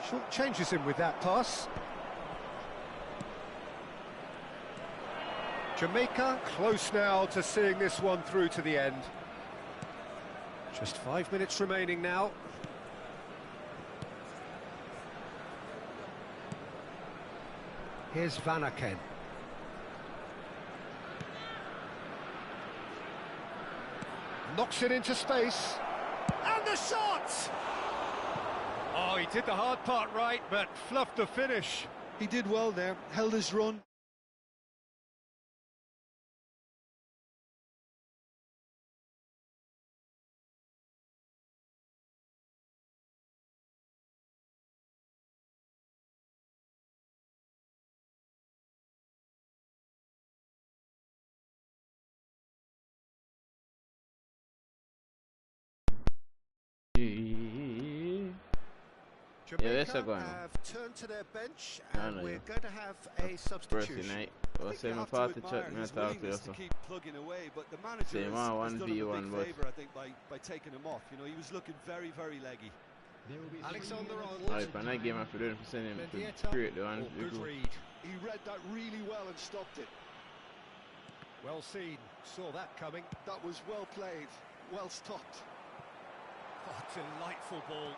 Short changes him with that pass. Jamaica close now to seeing this one through to the end. Just 5 minutes remaining now. Here's Van Aken. Knocks it into space. And the shot! Oh, he did the hard part right, but fluffed the finish. He did well there, held his run. Jamaica that's a going on. have turned to their bench, and we're going to have a substitution. Night. Or same party chat me talk to you. To keep plugging away, but the manager Same has done him a big 1v1, but favour, I think, by taking him off. You know, he was looking very, very leggy. Alexander Alright, for that game after doing for sending him to create the one. Good read. He read that really well and stopped it. Well seen. Saw that coming. That was well played, well stopped. Oh, delightful ball.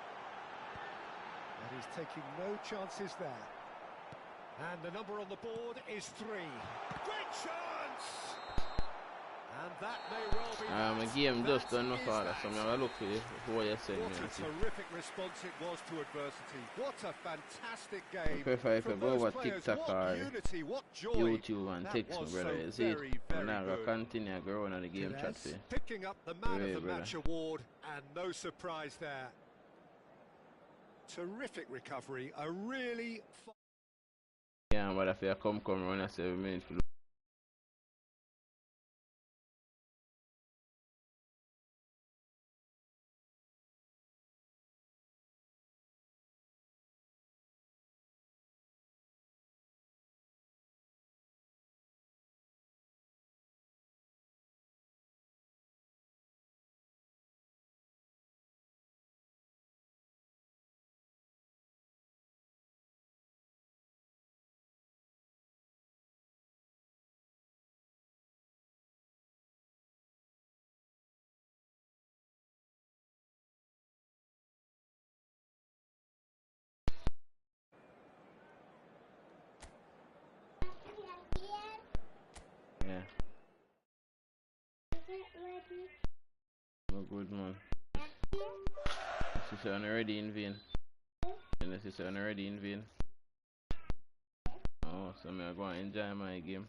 And he's taking no chances there. And the number on the board is 3. Great chance! And that may well be... My game just done my father, so I'm going to look for what you're saying. What a terrific response it was to adversity. What a fantastic game. I prefer if I go over TikTok or unity, what joy. YouTube and text me, brother. You see it? And I'm going to continue growing on the game chat for you. Picking up the Man of the Match award, and no surprise there. Terrific recovery, a really... Yeah, but if you come run a 7 minutes for good man. This is already in vain. And this is already in vain. Oh, so I'm going to enjoy my game.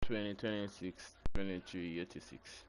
Twenty 26, 23, 86.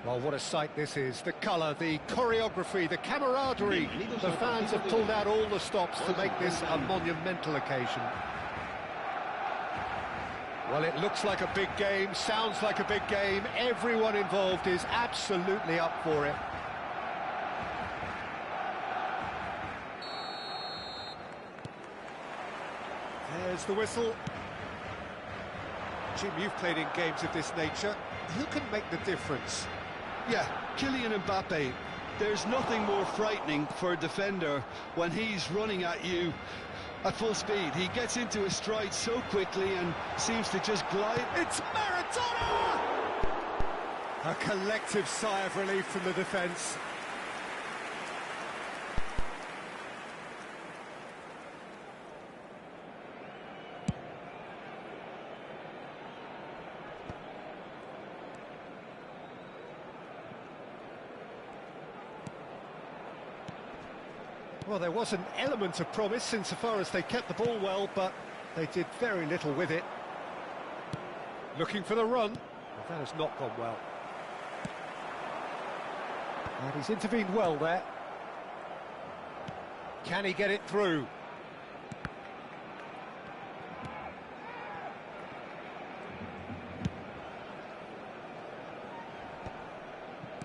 Well, what a sight this is. The colour, the choreography, the camaraderie. The fans have pulled out all the stops to make this a monumental occasion. Well, it looks like a big game, sounds like a big game. Everyone involved is absolutely up for it. There's the whistle. Jim, you've played in games of this nature. Who can make the difference? Yeah, Kylian Mbappe. There's nothing more frightening for a defender when he's running at you at full speed. He gets into his stride so quickly and seems to just glide. It's Maradona! A collective sigh of relief from the defence. Well, there was an element of promise insofar as they kept the ball well, but they did very little with it. Looking for the run. Well, that has not gone well. And he's intervened well there. Can he get it through?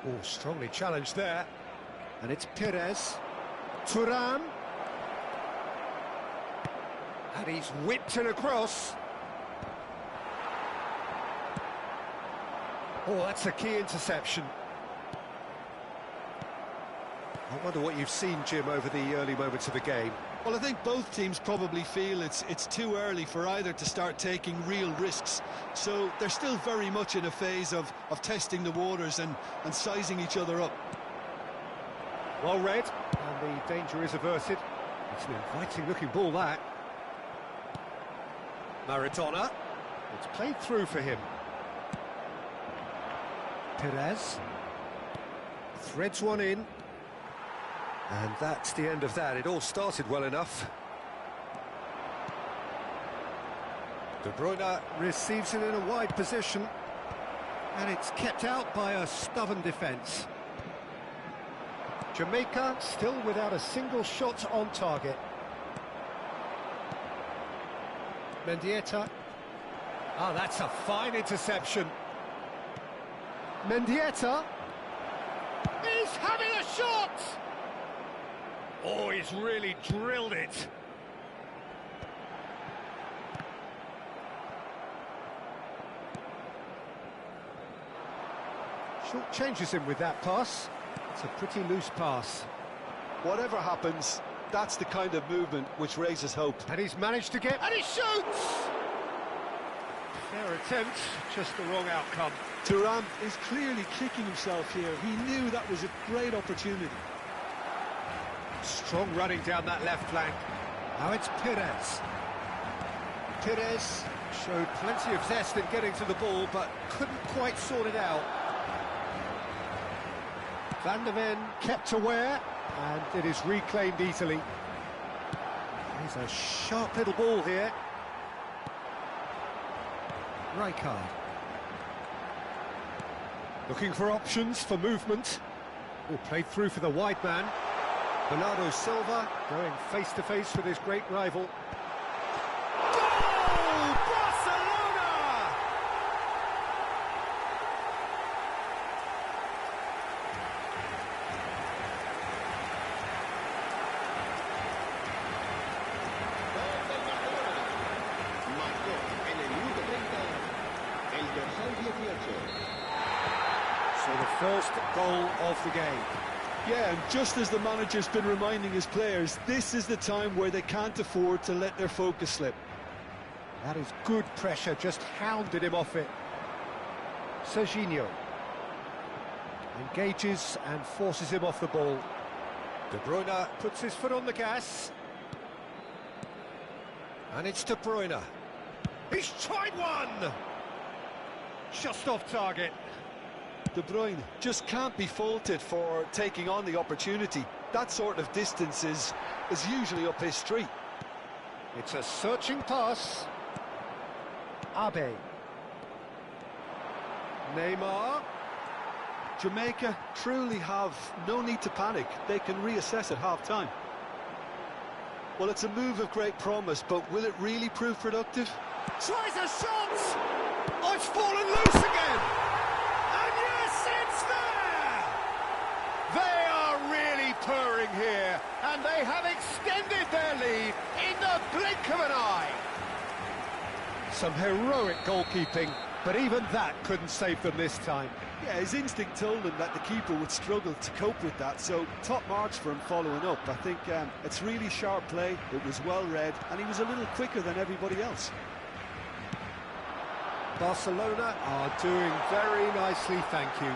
Oh, strongly challenged there. And it's Perez. Thuram. And he's whipped it across. Oh, that's a key interception. I wonder what you've seen, Jim, over the early moments of the game. Well, I think both teams probably feel it's too early for either to start taking real risks. So they're still very much in a phase of testing the waters and sizing each other up. Well read, and the danger is averted. It's an inviting-looking ball, that. Maradona. It's played through for him. Perez. Threads one in. And that's the end of that. It all started well enough. De Bruyne receives it in a wide position. And it's kept out by a stubborn defence. Jamaica still without a single shot on target. Mendieta. Oh, that's a fine interception. Mendieta. He's having a shot! Oh, he's really drilled it. Short changes him with that pass. It's a pretty loose pass. Whatever happens, that's the kind of movement which raises hope. And he's managed to get... And he shoots! Fair attempt, just the wrong outcome. Thuram is clearly kicking himself here. He knew that was a great opportunity. Strong running down that left flank. Now it's Perez. Perez showed plenty of zest in getting to the ball, but couldn't quite sort it out. Van der Ven kept aware, and it is reclaimed easily. He's a sharp little ball here. Rijkaard. Looking for options for movement. Oh, played through for the wide man. Bernardo Silva going face-to-face with his great rival. Goal! Barcelona! Marcó en el minuto 30 el dorsal 18. So the first goal of the game. Yeah, and just as the manager's been reminding his players, this is the time where they can't afford to let their focus slip. That is good pressure, just hounded him off it. Serginho engages and forces him off the ball. De Bruyne puts his foot on the gas. And it's De Bruyne. He's tried one! Just off target. De Bruyne just can't be faulted for taking on the opportunity. That sort of distance is usually up his street. It's a searching pass. Abe. Neymar. Jamaica truly have no need to panic. They can reassess at half-time. Well, it's a move of great promise, but will it really prove productive? Tries a shot! Oh, it's fallen loose again! And yes, it's there! They are really purring here, and they have extended their lead in the blink of an eye. Some heroic goalkeeping, but even that couldn't save them this time. Yeah, his instinct told him that the keeper would struggle to cope with that, so top marks for him following up. I think it's really sharp play, it was well read, and he was a little quicker than everybody else. Barcelona are doing very nicely, thank you.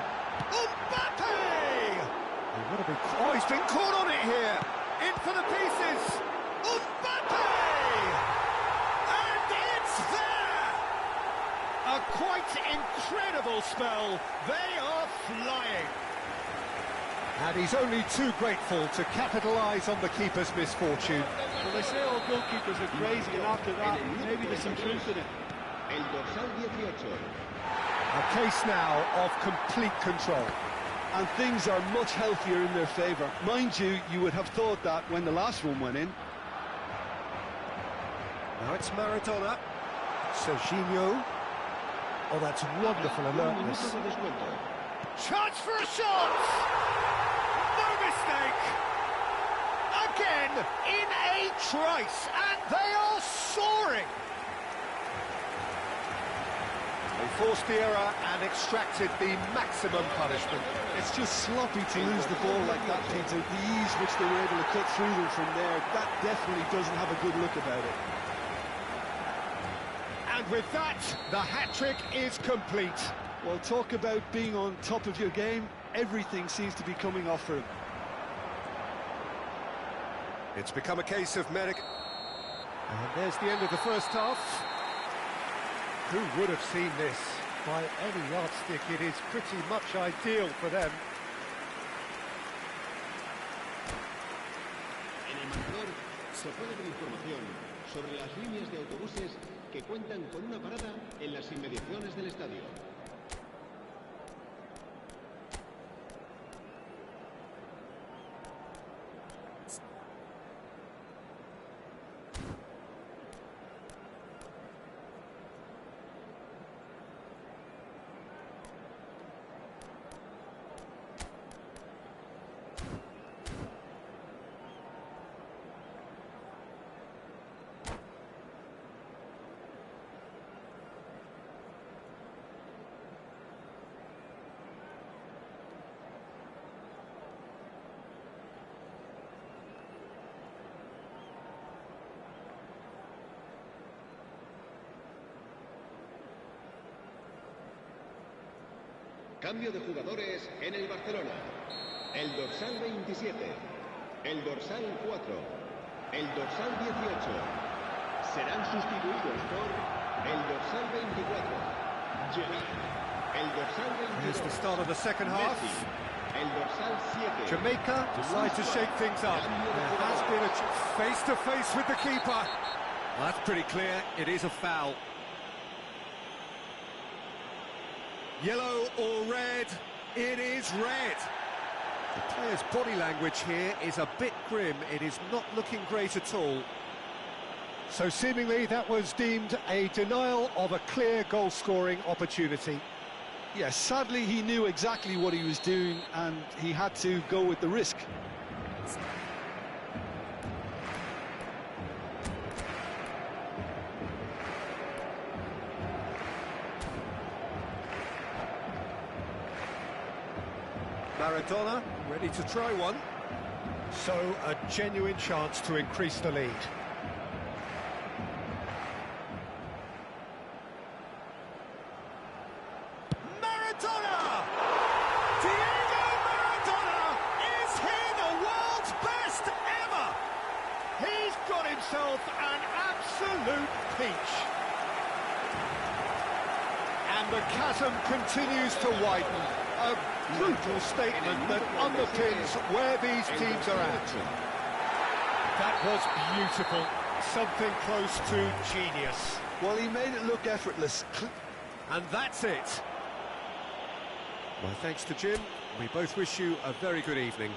Mbappe! Oh, he's been caught on it here. In for the pieces. Mbappe! And it's there! A quite incredible spell. They are flying. And he's only too grateful to capitalise on the keeper's misfortune. Well, they say all goalkeepers are crazy, and after that, maybe there's some truth in it. El dorsal 18. A case now of complete control. And things are much healthier in their favour. Mind you, you would have thought that when the last one went in. Now it's Maradona. Serginho. Oh, that's wonderful alertness. Chance for a shot! No mistake! Again, in a trice, and they are soaring! They forced the error and extracted the maximum punishment. It's just sloppy to lose the ball like that, Peter. The ease which they were able to cut through them from there, that definitely doesn't have a good look about it. And with that, the hat-trick is complete. Well, talk about being on top of your game. Everything seems to be coming off for him. It's become a case of medic. And there's the end of the first half. Who would have seen this? By any yardstick, it is pretty much ideal for them. En el marcador se puede ver información sobre las líneas de autobuses que cuentan con una parada en las inmediaciones del estadio. Cambio de jugadores en el Barcelona. El dorsal 27, el dorsal 4, el dorsal 18. Serán sustituidos por el dorsal 24, Gerard, el dorsal 22. Here's the start of the second half. Messi, el dorsal 7. Jamaica decide to shake things up. There has been a face-to-face with the keeper. Well, that's pretty clear. It is a foul. Yellow or red? It is red. The player's body language here is a bit grim. It is not looking great at all. So seemingly that was deemed a denial of a clear goal-scoring opportunity. Yes, sadly he knew exactly what he was doing and he had to go with the risk. Maradona ready to try one. So a genuine chance to increase the lead. Maradona! Diego Maradona! Is he the world's best ever? He's got himself an absolute peach. And the chasm continues to widen. A brutal statement that underpins where these teams are at. That was beautiful. Something close to genius. Well, he made it look effortless. And that's it. My thanks to Jim. We both wish you a very good evening.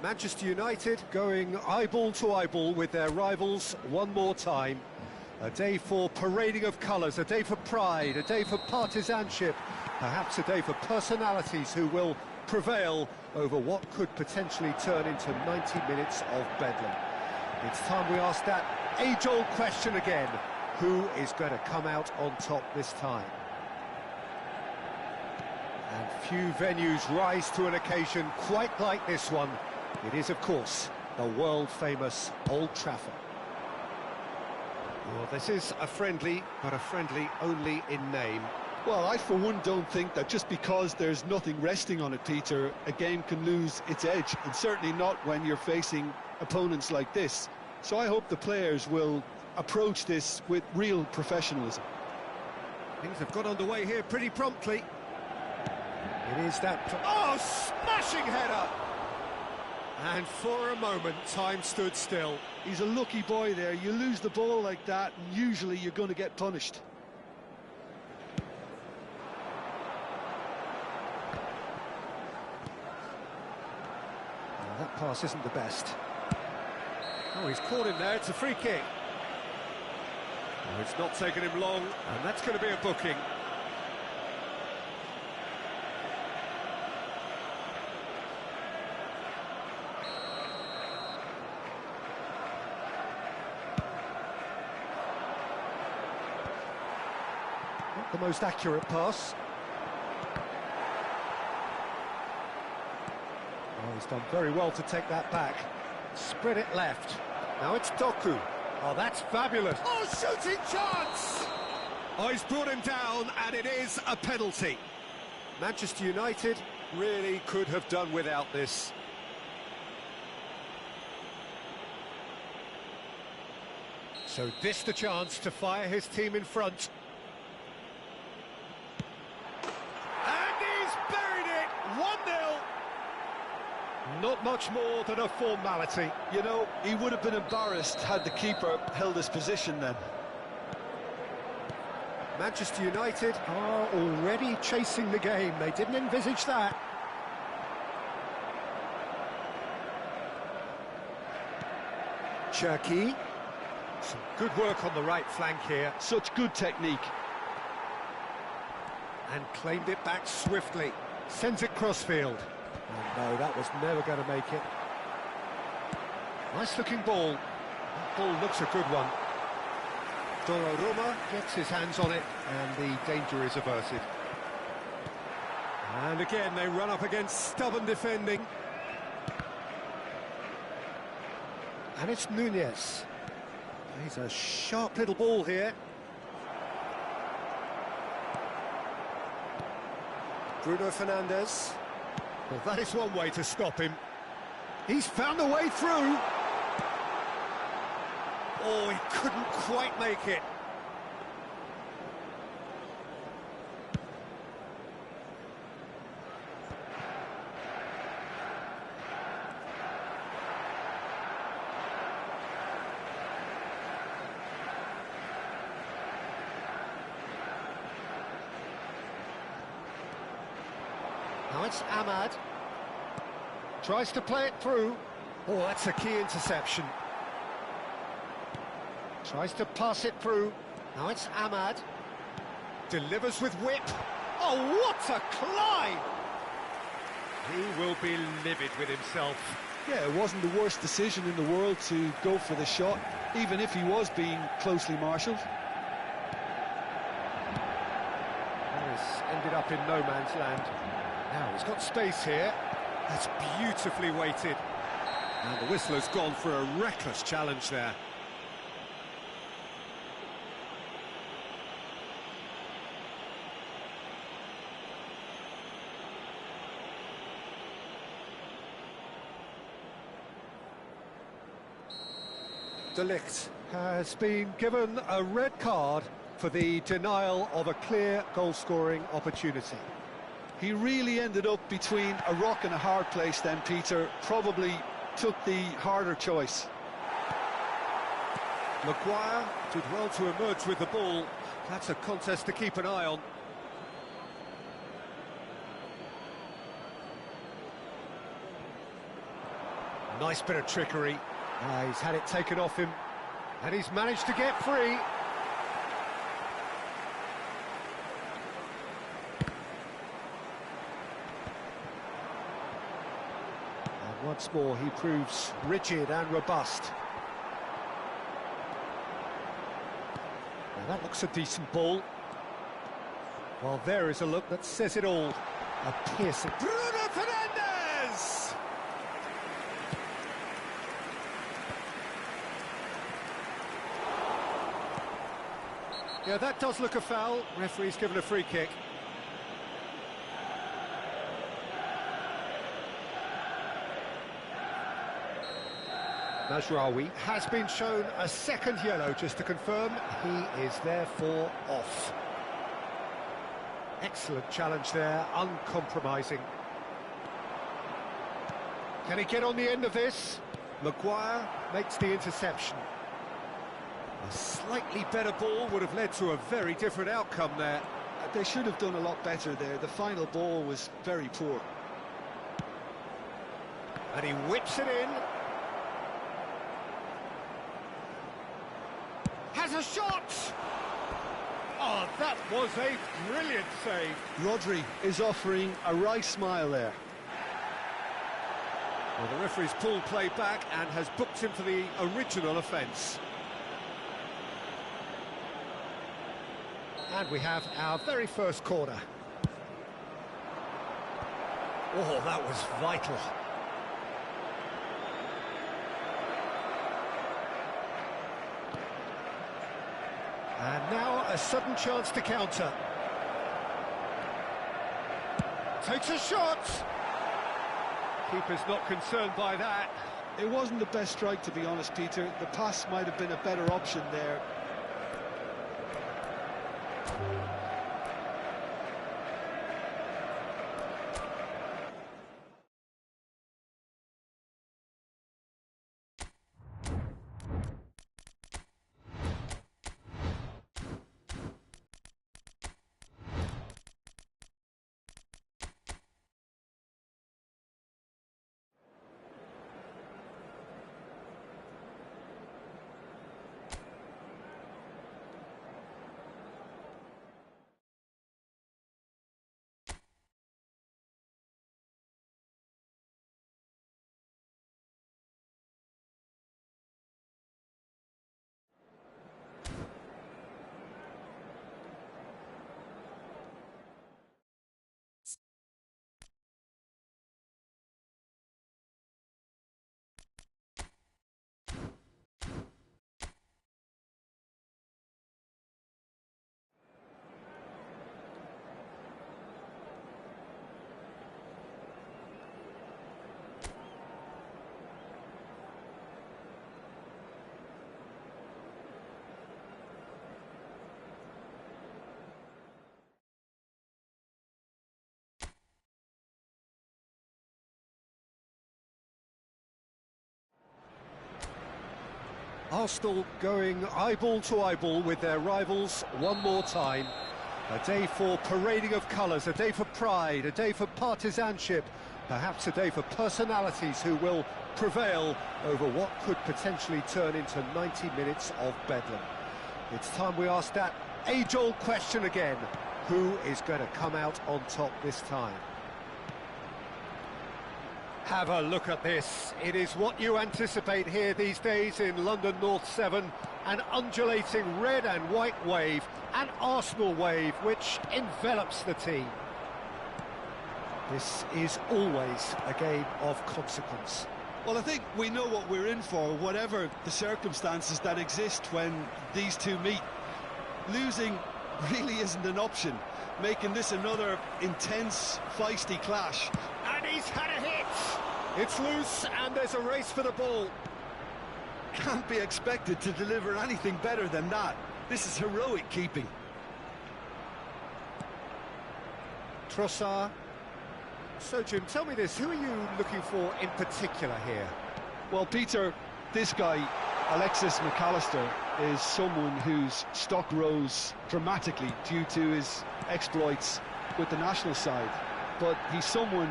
Manchester United going eyeball to eyeball with their rivals one more time. A day for parading of colours, a day for pride, a day for partisanship, perhaps a day for personalities who will prevail over what could potentially turn into 90 minutes of bedlam. It's time we ask that age-old question again. Who is going to come out on top this time? And few venues rise to an occasion quite like this one. It is, of course, the world-famous Old Trafford. Well, this is a friendly, but a friendly only in name. Well, I for one don't think that just because there's nothing resting on it, Peter, a game can lose its edge, and certainly not when you're facing opponents like this. So I hope the players will approach this with real professionalism. Things have got underway here pretty promptly. It is that... Oh, smashing header! And for a moment, time stood still. He's a lucky boy there. You lose the ball like that, and usually you're going to get punished. Well, that pass isn't the best. Oh, he's caught him there. It's a free kick. Oh, it's not taken him long, and that's going to be a booking. Not the most accurate pass. Oh, he's done very well to take that back. Spread it left. Now it's Doku. Oh, that's fabulous. Oh, shooting chance! Oh, he's brought him down, and it is a penalty. Manchester United really could have done without this. So this the chance to fire his team in front. And he's buried it! 1-0. Not much more than a formality. You know, he would have been embarrassed had the keeper held his position then. Manchester United are already chasing the game. They didn't envisage that. Cherki. Some good work on the right flank here. Such good technique. And claimed it back swiftly. Sends it crossfield. Oh no, that was never going to make it. Nice looking ball. That ball looks a good one. Donnarumma gets his hands on it, and the danger is averted. And again, they run up against stubborn defending. And it's Nunez. He's a sharp little ball here. Bruno Fernandes. Well, that is one way to stop him. He's found a way through. Oh, he couldn't quite make it. Now it's Ahmad. Tries to play it through. Oh, that's a key interception. Tries to pass it through. Now it's Ahmad. Delivers with whip. Oh, what a climb! He will be livid with himself. Yeah, it wasn't the worst decision in the world to go for the shot, even if he was being closely marshalled. Harris ended up in no man's land. Now he's got space here. That's beautifully weighted. And the whistler's gone for a reckless challenge there. De Ligt has been given a red card for the denial of a clear goal-scoring opportunity. He really ended up between a rock and a hard place then, Peter. Probably took the harder choice. Maguire did well to emerge with the ball. That's a contest to keep an eye on. Nice bit of trickery. He's had it taken off him, and he's managed to get free. And once more, he proves rigid and robust. Now that looks a decent ball. Well, there is a look that says it all. A piercing... Bruno Fernandes! Yeah, that does look a foul. Referee's given a free kick. Mazraoui has been shown a second yellow, just to confirm. He is therefore off. Excellent challenge there, uncompromising. Can he get on the end of this? Maguire makes the interception. A slightly better ball would have led to a very different outcome there. They should have done a lot better there. The final ball was very poor. And he whips it in. Has a shot! Oh, that was a brilliant save. Rodri is offering a wry smile there. Well, the referee's pulled play back and has booked him for the original offence. And we have our very first corner. Oh, that was vital. Now a sudden chance to counter. Takes a shot! Keeper's not concerned by that. It wasn't the best strike, to be honest, Peter. The pass might have been a better option there. Arsenal going eyeball to eyeball with their rivals one more time. A day for parading of colours, a day for pride, a day for partisanship, perhaps a day for personalities who will prevail over what could potentially turn into 90 minutes of bedlam. It's time we ask that age-old question again. Who is going to come out on top this time? Have a look at this. It is what you anticipate here these days in London North 7. An undulating red and white wave, an Arsenal wave which envelops the team. This is always a game of consequence. Well, I think we know what we're in for, whatever the circumstances that exist when these two meet. Losing really isn't an option, making this another intense, feisty clash. And he's had a hit! It's loose and there's a race for the ball. Can't be expected to deliver anything better than that. This is heroic keeping. Trossard. So, Jim, tell me this, who are you looking for in particular here? Well, Peter, this guy, Alexis McAllister, is someone whose stock rose dramatically due to his exploits with the national side. But he's someone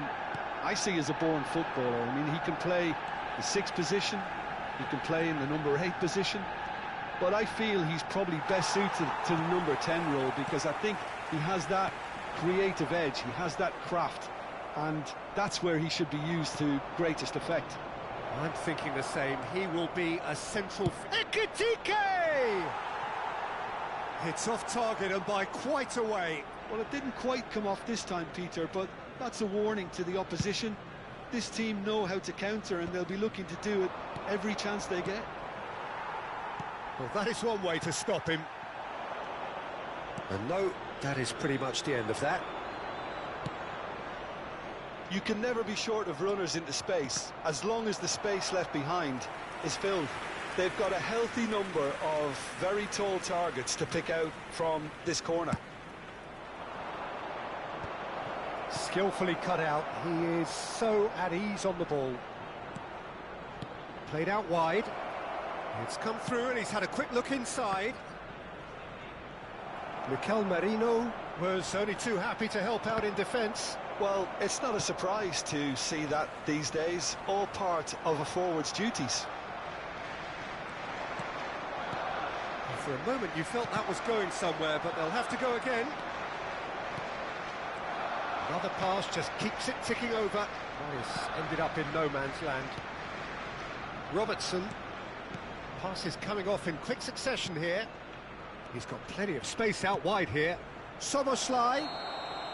I see as a born footballer. I mean, he can play the 6th position, he can play in the number 8 position, but I feel he's probably best suited to the number 10 role because I think he has that creative edge, he has that craft, and that's where he should be used to greatest effect. I'm thinking the same. He will be a central... Ekitike! It's off target and by quite a way. Well, it didn't quite come off this time, Peter, but that's a warning to the opposition. This team know how to counter and they'll be looking to do it every chance they get. Well, that is one way to stop him. And no, that is pretty much the end of that. You can never be short of runners into space, as long as the space left behind is filled. They've got a healthy number of very tall targets to pick out from this corner. Skillfully cut out, he is so at ease on the ball. Played out wide. It's come through and he's had a quick look inside. Mikel Merino was only too happy to help out in defence. Well, it's not a surprise to see that these days, all part of a forward's duties. For a moment you felt that was going somewhere, but they'll have to go again. Another pass just keeps it ticking over. Oh, it's ended up in no man's land. Robertson. Pass is coming off in quick succession here. He's got plenty of space out wide here. Soboslai.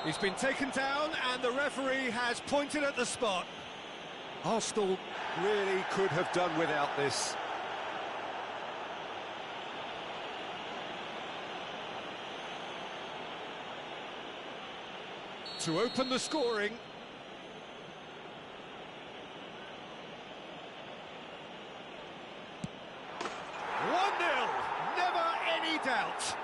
He's been taken down and the referee has pointed at the spot. Arsenal really could have done without this. to open the scoring. Never any doubt.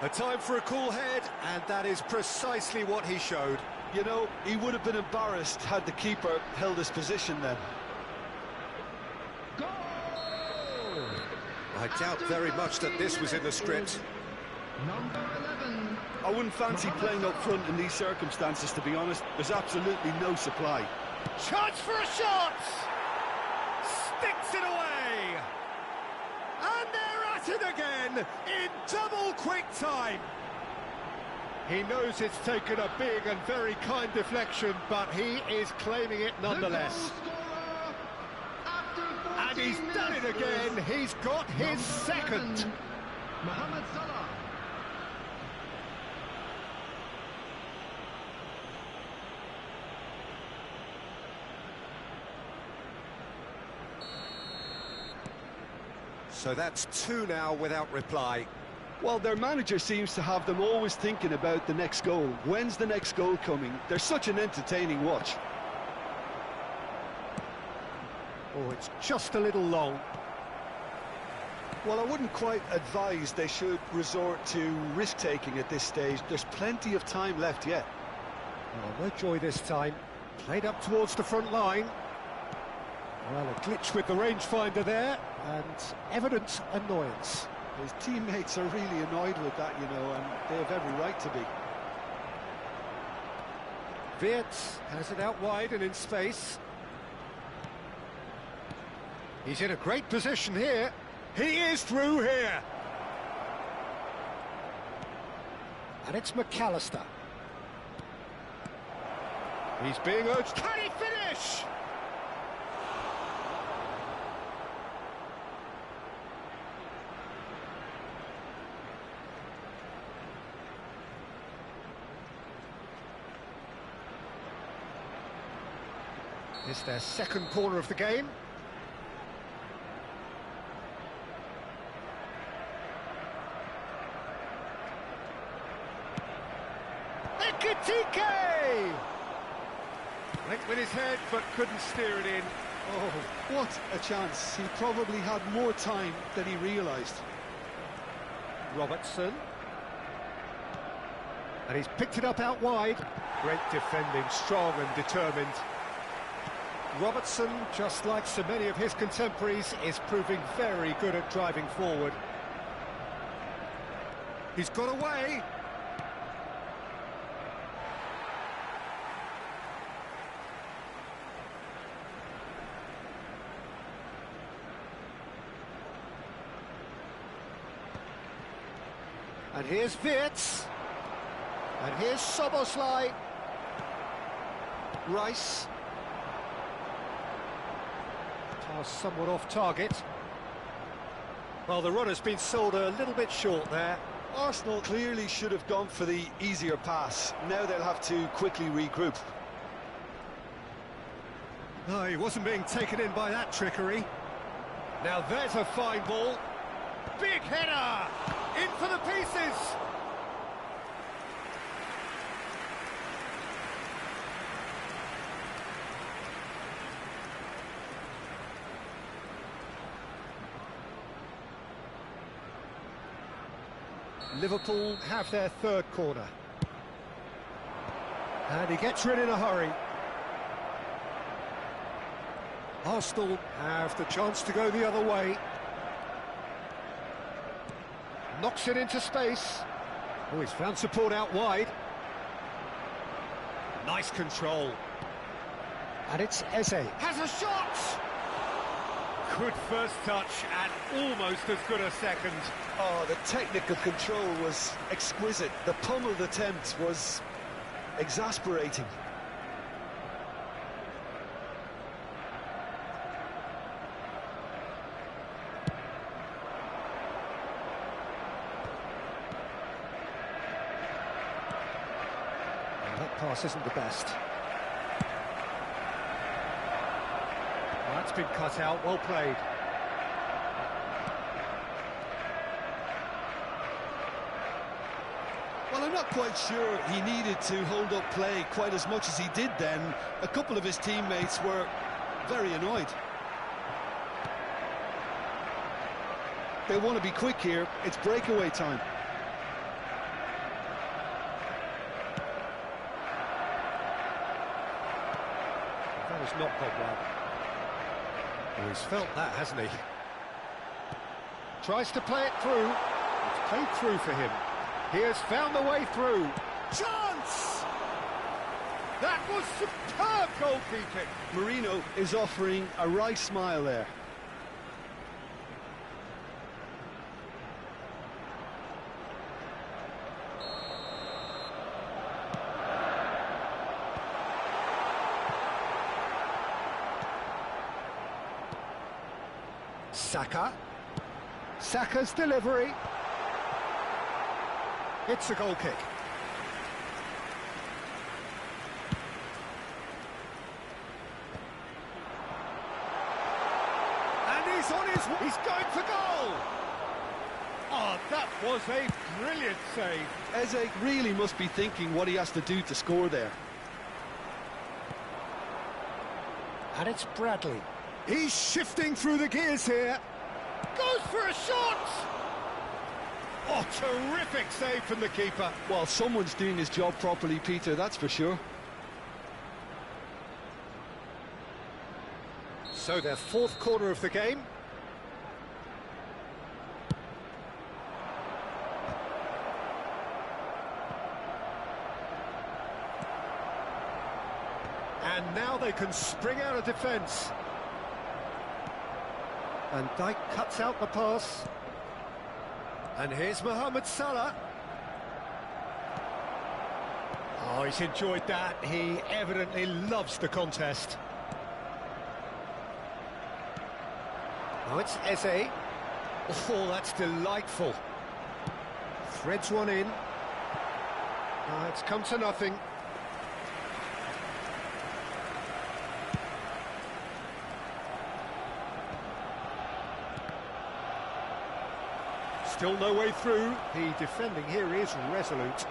A time for a cool head, and that is precisely what he showed. You know, he would have been embarrassed had the keeper held his position then. Goal! I doubt very much that this was in the script. Number 11. I wouldn't fancy playing up front in these circumstances, to be honest. There's absolutely no supply. Chance for a shot! Sticks it away! And they're at it again, in double quick time. He knows it's taken a big and very kind deflection, but he is claiming it nonetheless. And he's done it again, he's got his second. Mohamed Salah. So that's two now without reply. Well, their manager seems to have them always thinking about the next goal. When's the next goal coming? They're such an entertaining watch. Oh, it's just a little long. Well, I wouldn't quite advise they should resort to risk-taking at this stage. There's plenty of time left yet. Oh, no joy this time. Played up towards the front line. Well, a glitch with the rangefinder there, and evident annoyance. His teammates are really annoyed with that, you know, and they have every right to be. Wirtz has it out wide and in space. He's in a great position here. He is through here. And it's McAllister. He's being urged. Can he finish? It's their second corner of the game. Ekitike! Went with his head, but couldn't steer it in. Oh, what a chance. He probably had more time than he realised. Robertson. And he's picked it up out wide. Great defending, strong and determined. Robertson, just like so many of his contemporaries, is proving very good at driving forward. He's got away. And here's Wirtz. And here's Soboslai. Rice. Somewhat off target. Well, the run has been sold a little bit short there. Arsenal clearly should have gone for the easier pass. Now they'll have to quickly regroup. No, he wasn't being taken in by that trickery. Now there's a fine ball. Big header! In for the pieces! Liverpool have their third corner. And he gets rid in a hurry. Arsenal have the chance to go the other way. Knocks it into space. Oh, he's found support out wide. Nice control. And it's Eze. Has a shot! Good first touch and almost as good a second. Oh, the technical control was exquisite. The pummeled attempt was exasperating. And that pass isn't the best. That's been cut out, well played. Well, I'm not quite sure he needed to hold up play quite as much as he did then. A couple of his teammates were very annoyed. They want to be quick here. It's breakaway time. That has not gone well. Oh, he's felt that, hasn't he? Tries to play it through. It's played through for him. He has found the way through. Chance! That was superb goalkeeping. Marino is offering a right smile there. Saka. Saka's delivery. It's a goal kick. And he's on his... He's going for goal! Oh, that was a brilliant save. Eze really must be thinking what he has to do to score there. And it's Bradley. He's shifting through the gears here. Goes for a shot! Oh, terrific save from the keeper. Well, someone's doing his job properly, Peter, that's for sure. So their fourth corner of the game. And now they can spring out of defence. And Dijk cuts out the pass. And here's Mohamed Salah. Oh, he's enjoyed that. He evidently loves the contest. Now it's Eze. Oh, that's delightful. Threads one in. Oh, it's come to nothing. Still no way through. The defending here is resolute.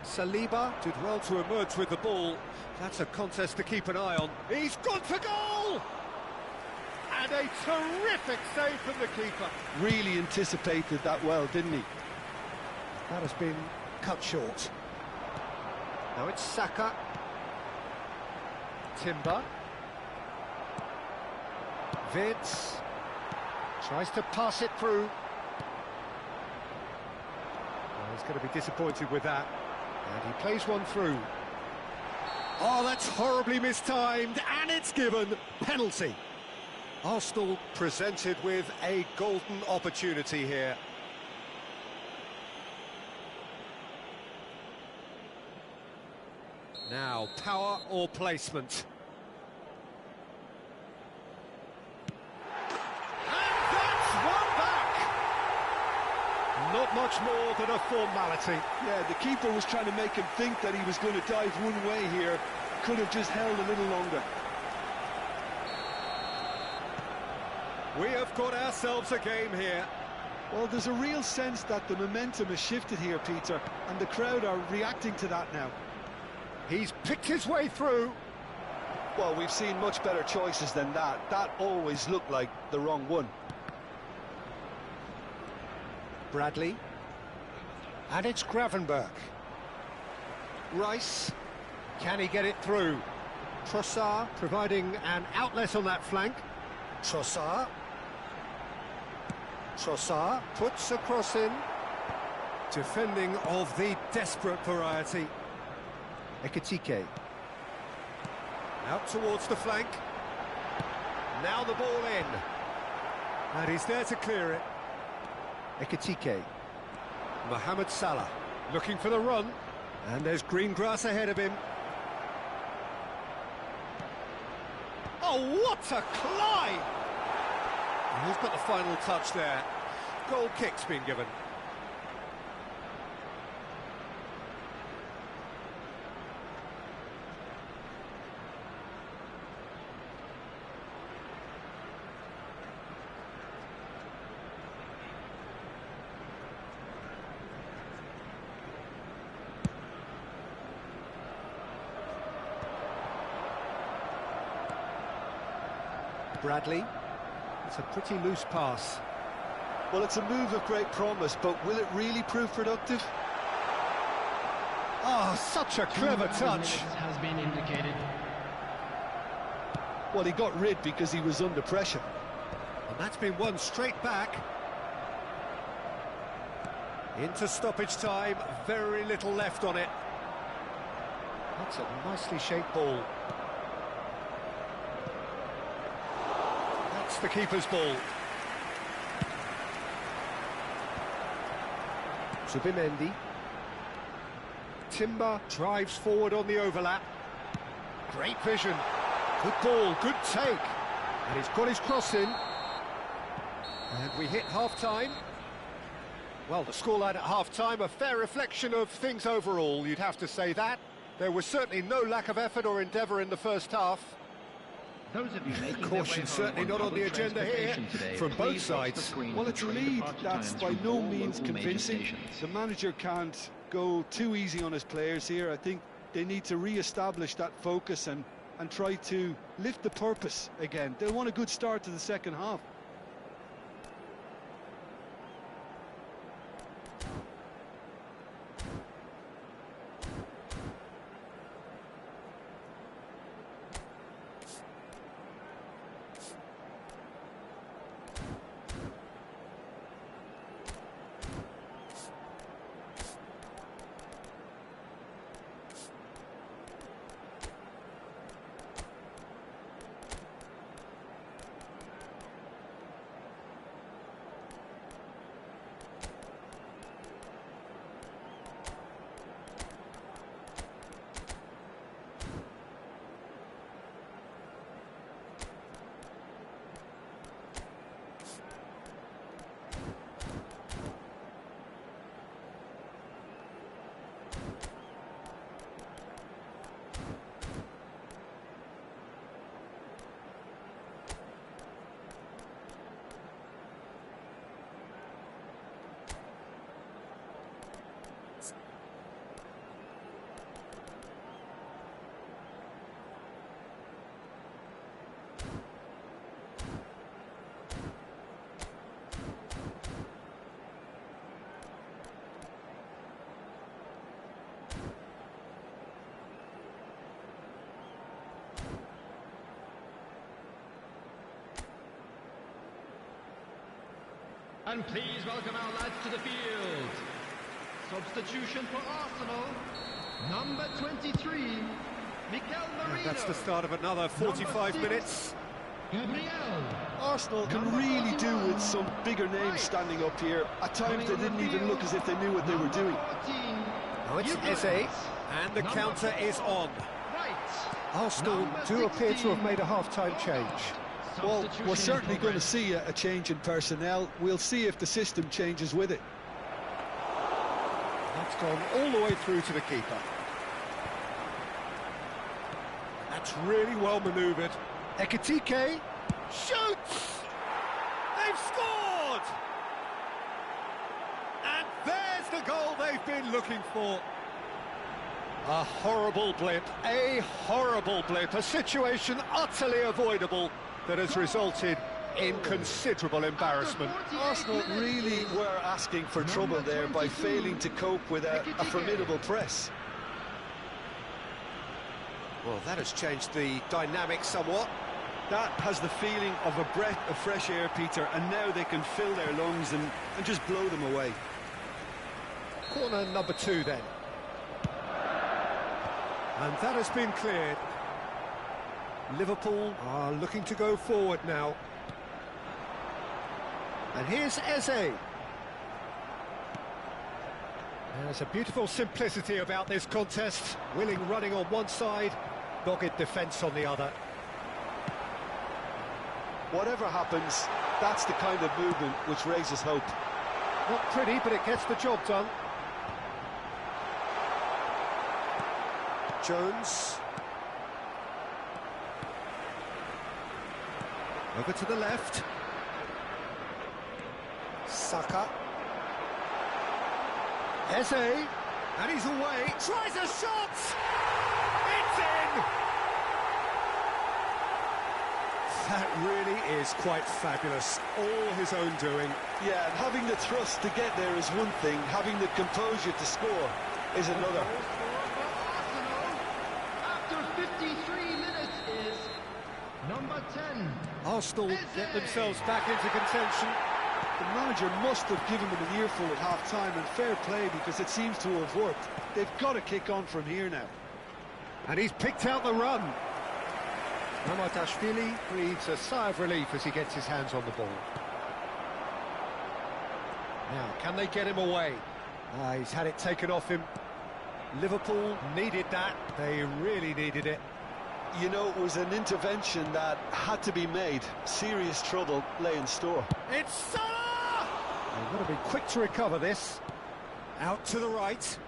Saliba did well to emerge with the ball. That's a contest to keep an eye on. He's gone for goal! And a terrific save from the keeper. Really anticipated that well, didn't he? That has been cut short. Now it's Saka. Timber. Vids tries to pass it through. Well, he's going to be disappointed with that. And he plays one through. Oh, that's horribly mistimed, and it's given. Penalty. Arsenal presented with a golden opportunity here. Now, power or placement. Not much more than a formality. Yeah, the keeper was trying to make him think that he was going to dive one way here. Could have just held a little longer. We have got ourselves a game here. Well, there's a real sense that the momentum has shifted here, Peter, and the crowd are reacting to that now. He's picked his way through. Well, we've seen much better choices than that. That always looked like the wrong one. Bradley. And it's Gravenberch. Rice. Can he get it through? Trossard providing an outlet on that flank. Trossard. Trossard puts a cross in. Defending of the desperate variety. Ekitike. Out towards the flank. Now the ball in. And he's there to clear it. Ekitike. Mohamed Salah looking for the run, and there's green grass ahead of him. Oh, what a climb! And who's got the final touch there? Goal kick's been given. Bradley. It's a pretty loose pass. Well, it's a move of great promise, but will it really prove productive? Oh, such a clever touch. Has been indicated. Well, he got rid because he was under pressure. And that's been won straight back. Into stoppage time, very little left on it. That's a nicely shaped ball. That's the keeper's ball. Zubimendi. Timber drives forward on the overlap. Great vision. Good ball, good take. And he's got his cross in. And we hit half-time. Well, the scoreline at half-time, a fair reflection of things overall, you'd have to say that. There was certainly no lack of effort or endeavour in the first half. Those of you making Caution certainly not on the agenda here from both sides. Well, it's a lead that's by no means convincing. The manager can't go too easy on his players here. I think they need to re-establish that focus and try to lift the purpose again. They'll want a good start to the second half. And please welcome our lads to the field. Substitution for Arsenal, number 23, Mikel Merino. That's the start of another 45 minutes. Gabriel. Arsenal can really do with some bigger names standing up here. At times they didn't even look as if they knew what they were doing. Now it's Eze, and the counter is on. Arsenal do appear to have made a half-time change. Well, we're certainly going to see a change in personnel. We'll see if the system changes with it. That's gone all the way through to the keeper. That's really well manoeuvred. Ekitike shoots! They've scored! And there's the goal they've been looking for. A horrible blip, a situation utterly avoidable that has resulted in considerable embarrassment. Arsenal really were asking for trouble there by failing to cope with a formidable press. Well, that has changed the dynamic somewhat. That has the feeling of a breath of fresh air, Peter, and now they can fill their lungs and just blow them away. Corner number 2 then. And that has been cleared. Liverpool are looking to go forward now. And here's Eze. There's a beautiful simplicity about this contest. Willing running on one side, dogged defence on the other. Whatever happens, that's the kind of movement which raises hope. Not pretty, but it gets the job done. Jones. Over to the left. Saka. Eze. And he's away. Tries a shot! It's in! That really is quite fabulous. All his own doing. Yeah, and having the thrust to get there is one thing, having the composure to score is another. After 53 minutes is number 10. Arsenal get themselves back into contention. The manager must have given them an earful at half-time, and fair play because it seems to have worked. They've got to kick on from here now. And he's picked out the run. Mamardashvili breathes a sigh of relief as he gets his hands on the ball. Now, can they get him away? He's had it taken off him. Liverpool needed that. They really needed it. You know, it was an intervention that had to be made. Serious trouble lay in store. It's Salah! They've got to be quick to recover this. Out to the right.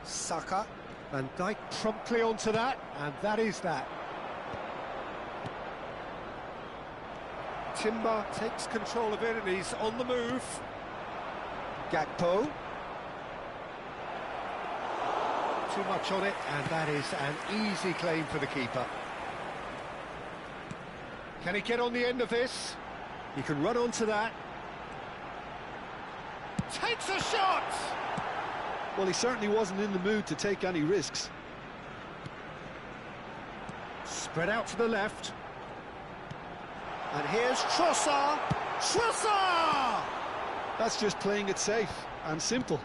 Saka. Van Dijk promptly onto that, and that is that. Timber takes control of it, and he's on the move. Gakpo. Too much on it, and that is an easy claim for the keeper. Can he get on the end of this? He can run onto that. Takes a shot! Well, he certainly wasn't in the mood to take any risks. Spread out to the left. And here's Trossard. Trossard! That's just playing it safe and simple.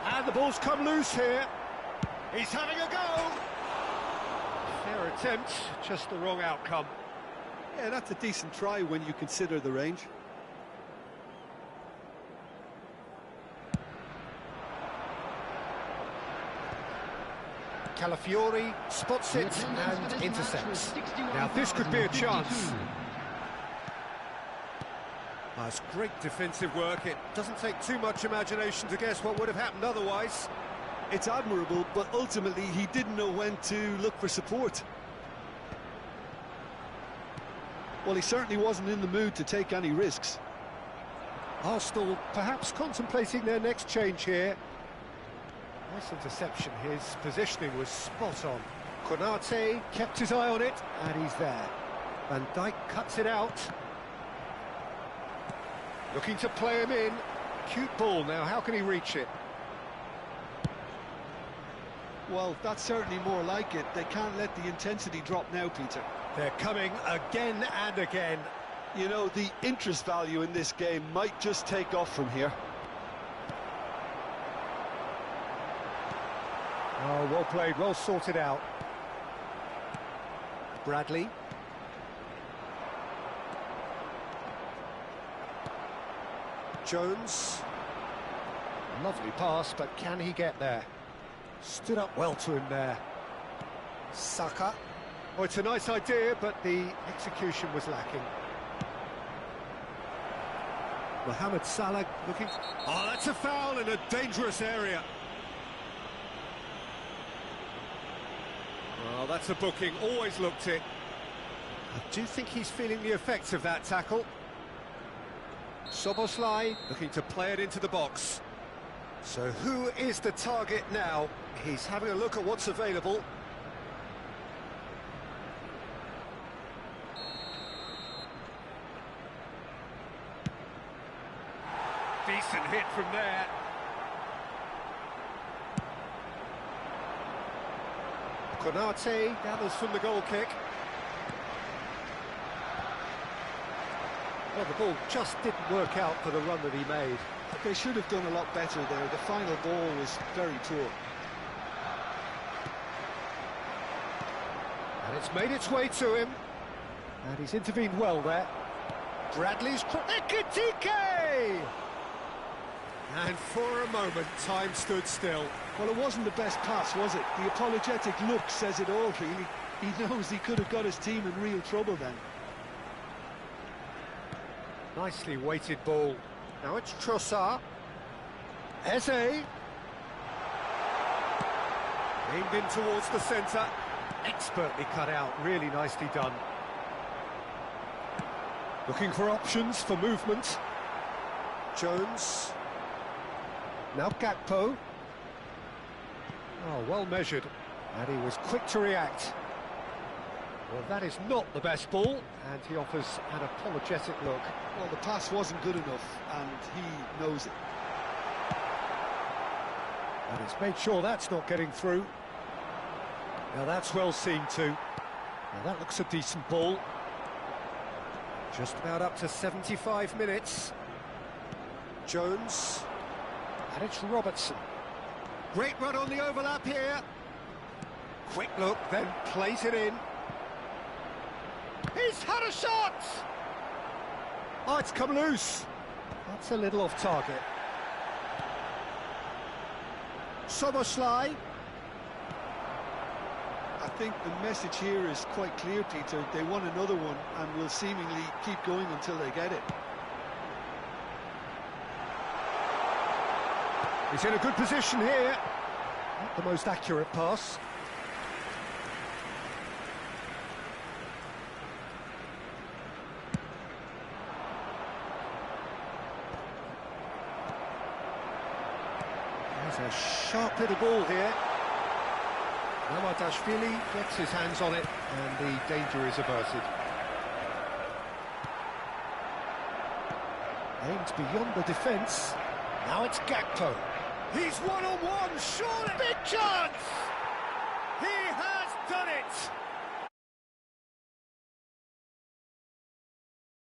And the ball's come loose here. He's having a go. Fair attempt, just the wrong outcome. Yeah, that's a decent try when you consider the range. Calafiori spots it and intercepts. Now this could be a chance. That's great defensive work. It doesn't take too much imagination to guess what would have happened otherwise. It's admirable, but ultimately he didn't know when to look for support. Well, he certainly wasn't in the mood to take any risks. Arsenal perhaps contemplating their next change here. Nice interception, his positioning was spot on. Konate kept his eye on it, and he's there. Van Dijk cuts it out. Looking to play him in. Cute ball now, how can he reach it? Well, that's certainly more like it. They can't let the intensity drop now, Peter. They're coming again and again. You know, the interest value in this game might just take off from here. Oh, well played, well sorted out. Bradley. Jones. Lovely pass, but can he get there? Stood up well to him there. Saka. Oh, it's a nice idea, but the execution was lacking. Mohamed Salah looking... Oh, that's a foul in a dangerous area. Well, that's a booking, always looked it. I do think he's feeling the effects of that tackle. Soboslai looking to play it into the box. So who is the target now? He's having a look at what's available. Decent hit from there. Konate gathers from the goal kick. Well, the ball just didn't work out for the run that he made. They should have done a lot better there. The final ball was very poor. And it's made its way to him. And he's intervened well there. Bradley's... Ekitike! And for a moment, time stood still. Well, it wasn't the best pass, was it? The apologetic look says it all, really. He knows he could have got his team in real trouble then. Nicely weighted ball. Now it's Trossard. Eze. Aimed in towards the centre. Expertly cut out, really nicely done. Looking for options for movement. Jones. Now Gakpo. Oh, well measured. And he was quick to react. Well, that is not the best ball, and he offers an apologetic look. Well, the pass wasn't good enough, and he knows it. And he's made sure that's not getting through. Now that's well seen too. Now that looks a decent ball. Just about up to 75 minutes. Jones. And it's Robertson. Great run on the overlap here. Quick look, then plays it in. He's had a shot! Oh, it's come loose. That's a little off target. Soboslai. I think the message here is quite clear, Peter. They want another one and will seemingly keep going until they get it. He's in a good position here. Not the most accurate pass. There's a sharp little ball here. Mamadashvili gets his hands on it, and the danger is averted. Aimed beyond the defence. Now it's Gakpo. He's one-on-one, surely! Big chance! He has done it!